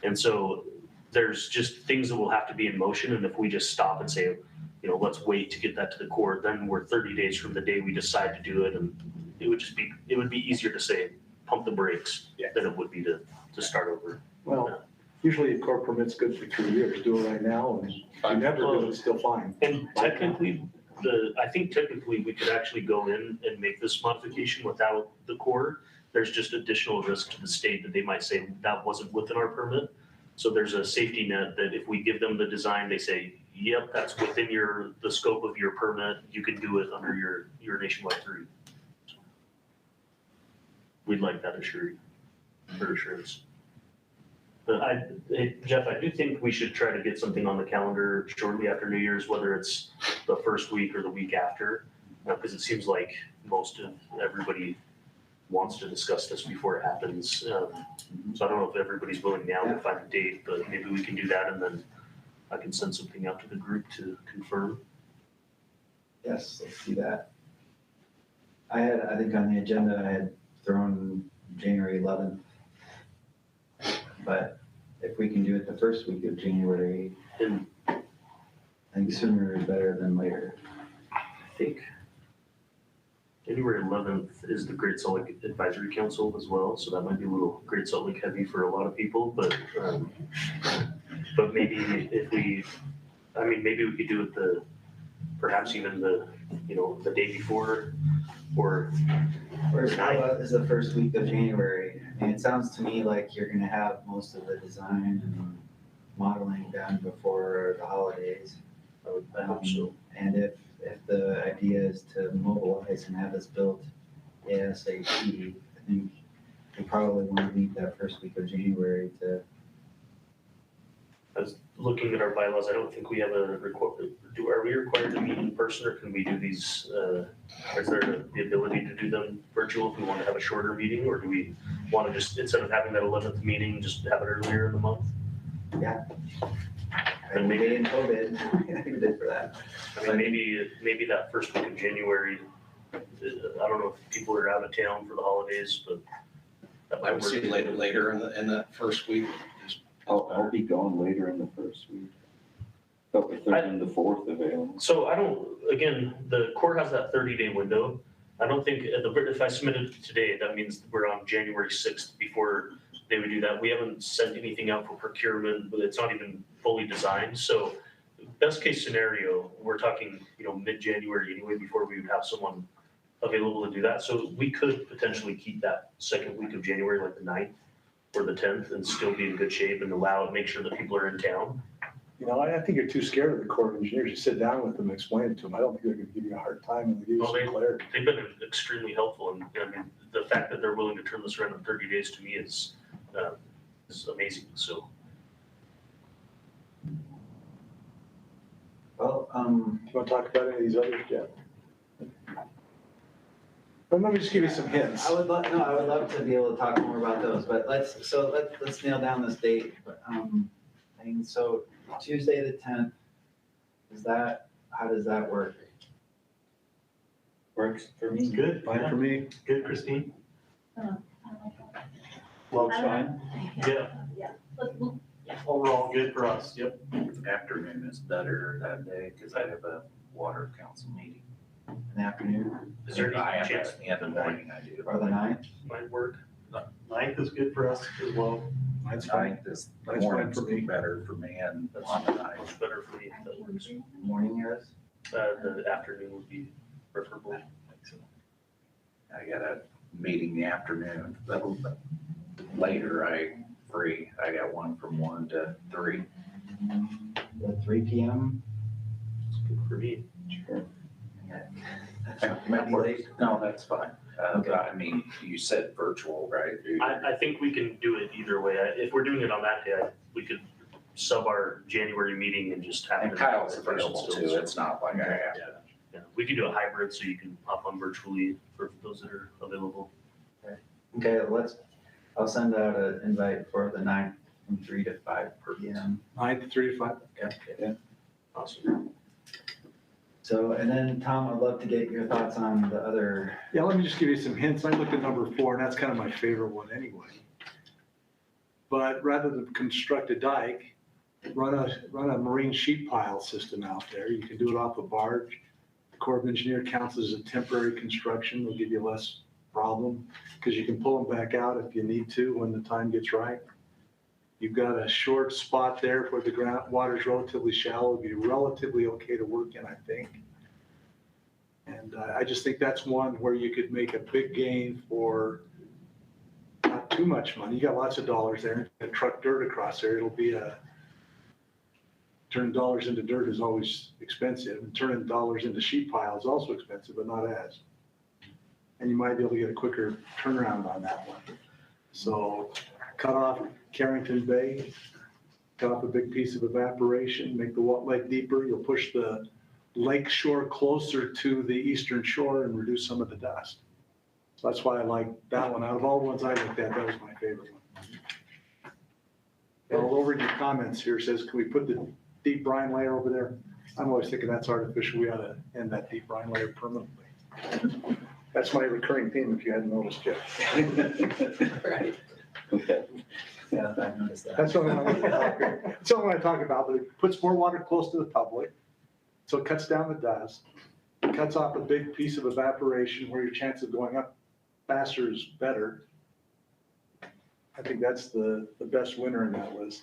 And so there's just things that will have to be in motion. And if we just stop and say, you know, let's wait to get that to the Corps, then we're 30 days from the day we decide to do it. And it would be easier to say, pump the brakes than it would be to start over. Well, usually a Corps permit's good for 3 years. Do it right now, and if you never do it, it's still fine. And technically, I think typically we could actually go in and make this modification without the Corps. There's just additional risk to the state that they might say that wasn't within our permit. So there's a safety net that if we give them the design, they say, yep, that's within the scope of your permit. You can do it under your nationwide 3. We'd like that for assurance. But Jeff, I do think we should try to get something on the calendar shortly after New Year's, whether it's the first week or the week after, because it seems like most of everybody wants to discuss this before it happens. So I don't know if everybody's willing now to find a date, but maybe we can do that and then I can send something out to the group to confirm. Yes, let's do that. I think on the agenda, I had thrown January 11th. But if we can do it the first week of January, I think sooner is better than later. I think January 11th is the Great Salt Lake Advisory Council as well, so that might be a little Great Salt Lake heavy for a lot of people, but maybe maybe we could do it perhaps even the day before, or how about is the first week of January? I mean, it sounds to me like you're gonna have most of the design and modeling done before the holidays. I hope so. And if the idea is to mobilize and have this built ASAP, I think we probably want to meet that first week of January to. I was looking at our bylaws, I don't think we have are we required to meet in person, or can we do these, is there the ability to do them virtual if we want to have a shorter meeting, or do we want to just, instead of having that 11th meeting, just have it earlier in the month? Yeah. And maybe in COVID, we did for that. I mean, maybe that first week of January, I don't know if people are out of town for the holidays, but that I might would work. see later in that first week. I'll be gone later in the first week. But the 3rd and the 4th available. So again, the Corps has that 30-day window. I don't think, if I submitted it today, that means we're on January 6th before they would do that. We haven't sent anything out for procurement, but it's not even fully designed. So best case scenario, we're talking, mid-January anyway, before we would have someone available to do that. So we could potentially keep that second week of January, like the 9th or the 10th, and still be in good shape and make sure that people are in town. I think you're too scared of the Corps of Engineers. You sit down with them and explain it to them. I don't think they're gonna give you a hard time and they give you some clarity. They've been extremely helpful, and I mean, the fact that they're willing to turn this around in 30 days to me is amazing, so. Well, you wanna talk about any of these others, Jeff? But let me just give you some hints. I would love to be able to talk more about those, but let's nail down this date. So Tuesday the 10th, how does that work? Works for me. Good. Fine for me. Good, Christine? Well, it's fine. Yeah, Yeah. We'll- overall good for us, yep. Afternoon is better that day because I have a water council meeting. In the afternoon, Is there I any have chance that in the morning I do. or the 9th? might work? 9th is good for us as well. That's fine. Ninth is, the That's fine morning's for me. better for me and That's on the night. much better for me if that works. Morning, yours? The afternoon would be preferable. I got a meeting the afternoon, but later free. I got one from 1 to 3. At 3 p.m.? It's good for me. Sure. Might be late. No, that's fine. Okay. I mean, you said virtual, right? I think we can do it either way. If we're doing it on that day, we could sub our January meeting and just have. And it Kyle's in person available still, too. so- It's not like I have to. Yeah, we could do a hybrid so you can hop on virtually for those that are available. Okay, I'll send out an invite for the 9th from 3 to 5 p.m. 9 to 3 to 5. Yeah. Awesome. So, and then Tom, I'd love to get your thoughts on the other. Yeah, let me just give you some hints. I looked at number 4, and that's kind of my favorite one anyway. But rather than construct a dike, run a marine sheet pile system out there. You can do it off a barge. The Corps of Engineer counts as a temporary construction. It'll give you less problem because you can pull them back out if you need to when the time gets right. You've got a short spot there where the ground water's relatively shallow. It'll be relatively okay to work in, I think. And I just think that's one where you could make a big gain for not too much money. You got lots of dollars there. And truck dirt across there. It'll be turning dollars into dirt is always expensive, and turning dollars into sheet pile is also expensive, but not as. And you might be able to get a quicker turnaround on that one. So cut off Carrington Bay, cut off a big piece of evaporation, make the lake deeper. You'll push the lake shore closer to the eastern shore and reduce some of the dust. So that's why I like that one. Out of all the ones I looked at, that was my favorite one. All over in your comments here says, can we put the deep brine layer over there? I'm always thinking that's artificial. We ought to end that deep brine layer permanently. That's my recurring theme, if you hadn't noticed yet. Right. Okay. Yeah, I've noticed that. That's what I talk about, but it puts more water close to the public, so it cuts down the dust. It cuts off a big piece of evaporation where your chance of going up faster is better. I think that's the best winner in that list.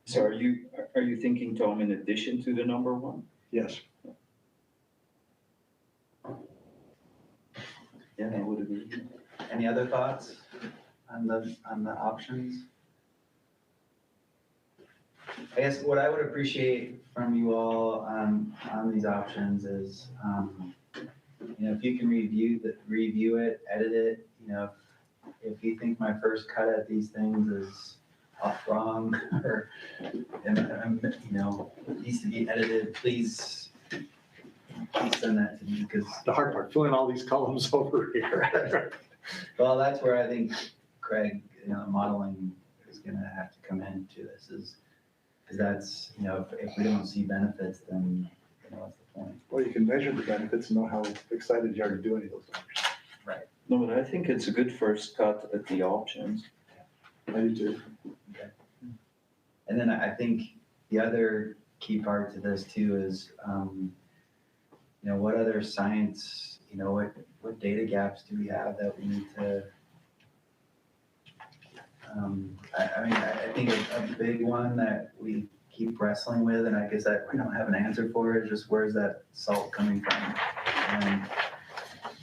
So are you thinking, Tom, in addition to the number 1? Yes. Yeah, I would agree. Any other thoughts on the options? I guess what I would appreciate from you all on these options is, if you can review it, edit it, if you think my first cut at these things is off wrong or, needs to be edited, please send that to me because. The hard part, filling all these columns over here. Well, that's where I think Craig, modeling is gonna have to come into this because that's, if we don't see benefits, then, what's the point? Well, you can measure the benefits and know how excited you are to do any of those numbers. Right. No, but I think it's a good first cut at the options. I do too. Okay. And then I think the other key part to this too is, what other science, what data gaps do we have that we need to, I think a big one that we keep wrestling with, and I guess that we don't have an answer for, is just where's that salt coming from?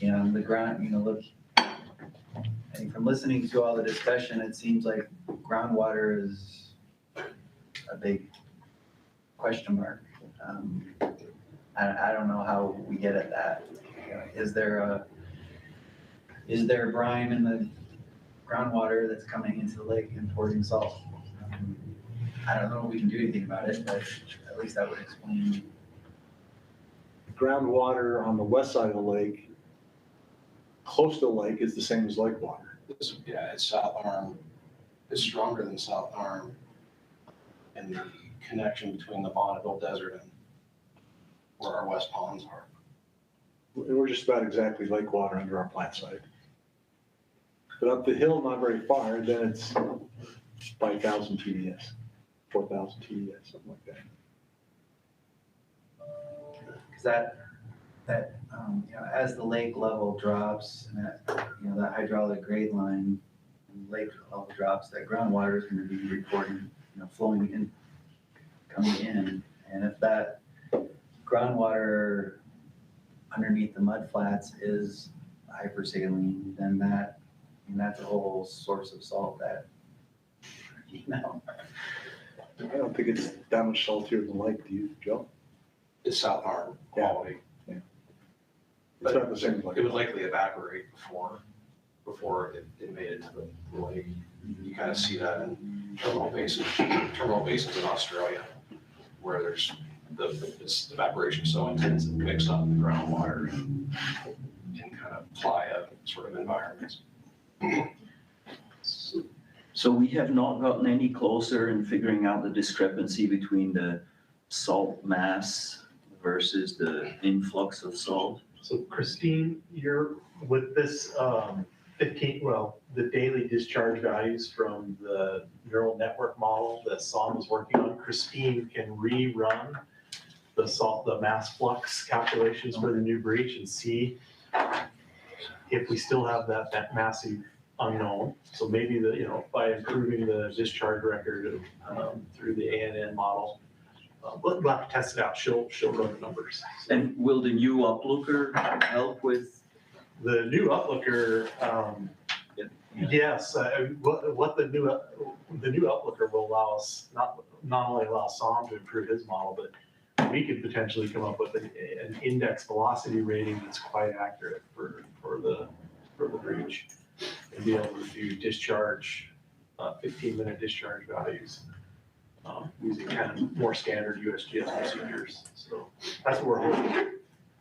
And, the ground, look, and from listening to all the discussion, it seems like groundwater is a big question mark. I don't know how we get at that. Is there brine in the groundwater that's coming into the lake and pouring salt? I don't know if we can do anything about it, but at least that would explain. Groundwater on the west side of the lake, close to the lake, is the same as lake water. It's South Arm. It's stronger than South Arm. And the connection between the Bonneville Desert and where our West Ponds are. We're just about exactly lake water under our plant site. But up the hill, not very far, then it's 5,000 TDS, 4,000 TDS, something like that. Because as the lake level drops and that, that hydraulic grade line, and lake level drops, that groundwater is going to be reporting, flowing in, coming in. And if that groundwater underneath the mud flats is hypersaline, then that's a whole source of salt that, I don't think it's that much saltier than the lake, do you, Joe? It's South Arm quality. Yeah. It's not the same as lake. It would likely evaporate before it made it to the lake. You kind of see that in terminal basins in Australia, where there's the evaporation so intense it picks up the groundwater in kind of playa sort of environments. So we have not gotten any closer in figuring out the discrepancy between the salt mass versus the influx of salt. So Christine, you're with this the daily discharge values from the neural network model that Sam was working on. Christine can rerun the mass flux calculations for the new breach and see if we still have that massive unknown. So maybe by improving the discharge record through the ANN model, we'll have to test it out. She'll run the numbers. And will the new uplooker help with? The new uplooker, yes. What the new uplooker will allow us, not only allow Sam to improve his model, but we could potentially come up with an index velocity rating that's quite accurate for the breach, and be able to do discharge, 15-minute discharge values using kind of more standard USGS procedures. So that's what we're hoping.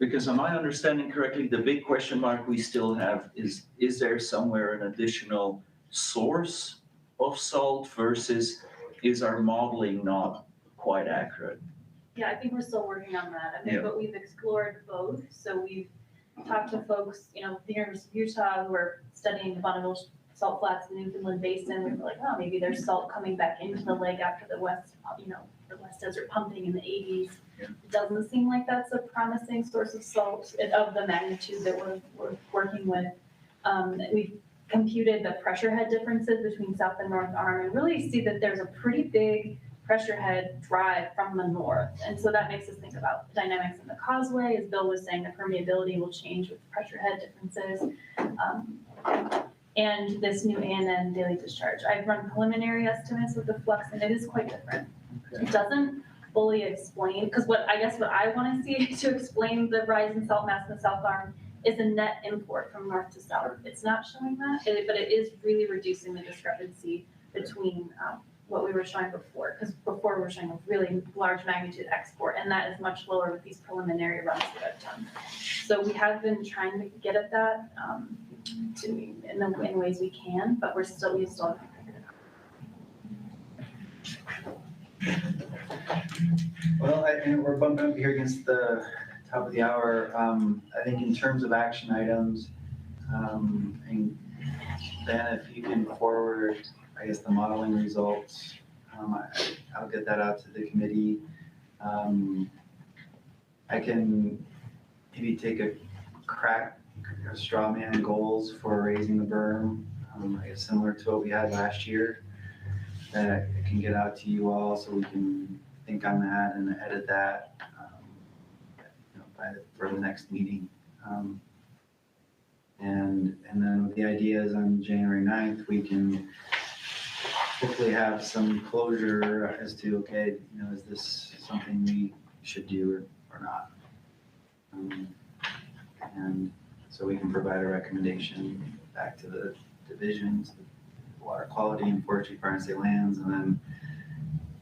Because am I understanding correctly, the big question mark we still have is there somewhere an additional source of salt versus is our modeling not quite accurate? Yeah, I think we're still working on that. I think, Yeah. but we've explored both. So we've talked to folks, the University of Utah, who are studying the Bonneville salt flats in the Newfoundland Basin. We were like, oh, maybe there's salt coming back into the lake after the West Desert pumping in the 80s. Yeah. It doesn't seem like that's a promising source of salt of the magnitude that we're working with. We've computed the pressure head differences between South and North Arm and really see that there's a pretty big pressure head drive from the north. And so that makes us think about the dynamics in the causeway. As Bill was saying, the permeability will change with pressure head differences. And this new ANN daily discharge. I've run preliminary estimates with the flux and it is quite different. It doesn't fully explain, because what I want to see to explain the rise in salt mass in the South Arm is a net import from north to south. It's not showing that, but it is really reducing the discrepancy between what we were showing before, because before we were showing a really large magnitude export, and that is much lower with these preliminary runs that I've done. So we have been trying to get at that in ways we can, but we still haven't figured it out. Well, we're bumping up here against the top of the hour. I think in terms of action items, and then if you can forward, I guess, the modeling results, I'll get that out to the committee. I can maybe take a crack at straw man goals for raising the berm, I guess similar to what we had last year, that I can get out to you all so we can think on that and edit that for the next meeting. And then with the ideas on January 9th, we can hopefully have some closure as to, okay, is this something we should do or not? And so we can provide a recommendation back to the divisions, the water quality and forestry, fire and state lands, and then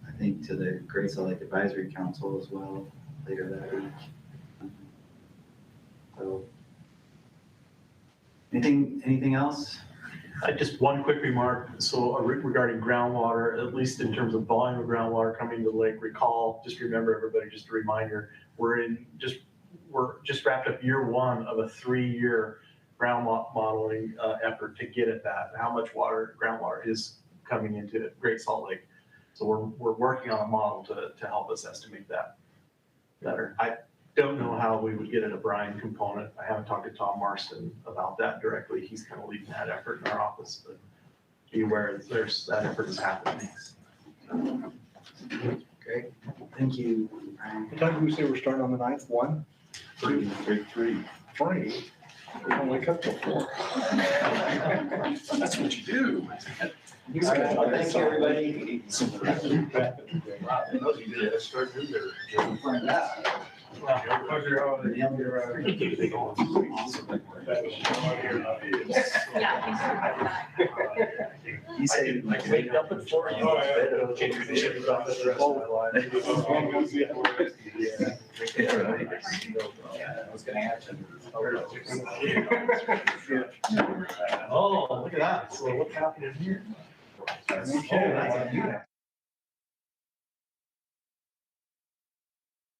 I think to the Great Salt Lake Advisory Council as well later that week. So anything else? Just one quick remark. So regarding groundwater, at least in terms of volume of groundwater coming to the lake, just remember everybody, just a reminder, we're we're just wrapped up year one of a 3-year ground modeling effort to get at that, how much groundwater is coming into Great Salt Lake. So we're working on a model to help us estimate that better. I don't know how we would get at a brine component. I haven't talked to Tom Marston about that directly. He's kind of leading that effort in our office, but be aware that effort is happening. Okay, thank you. What time did we say we're starting on the 9th? 1? 3. 3. We don't wake up till 4. That's what you do. All right, well, thank you, everybody. He said, like, wake up at 4. You know, it'll change the shift about the rest of my life. I was gonna add to. Oh, look at that. So what's happening here? Okay.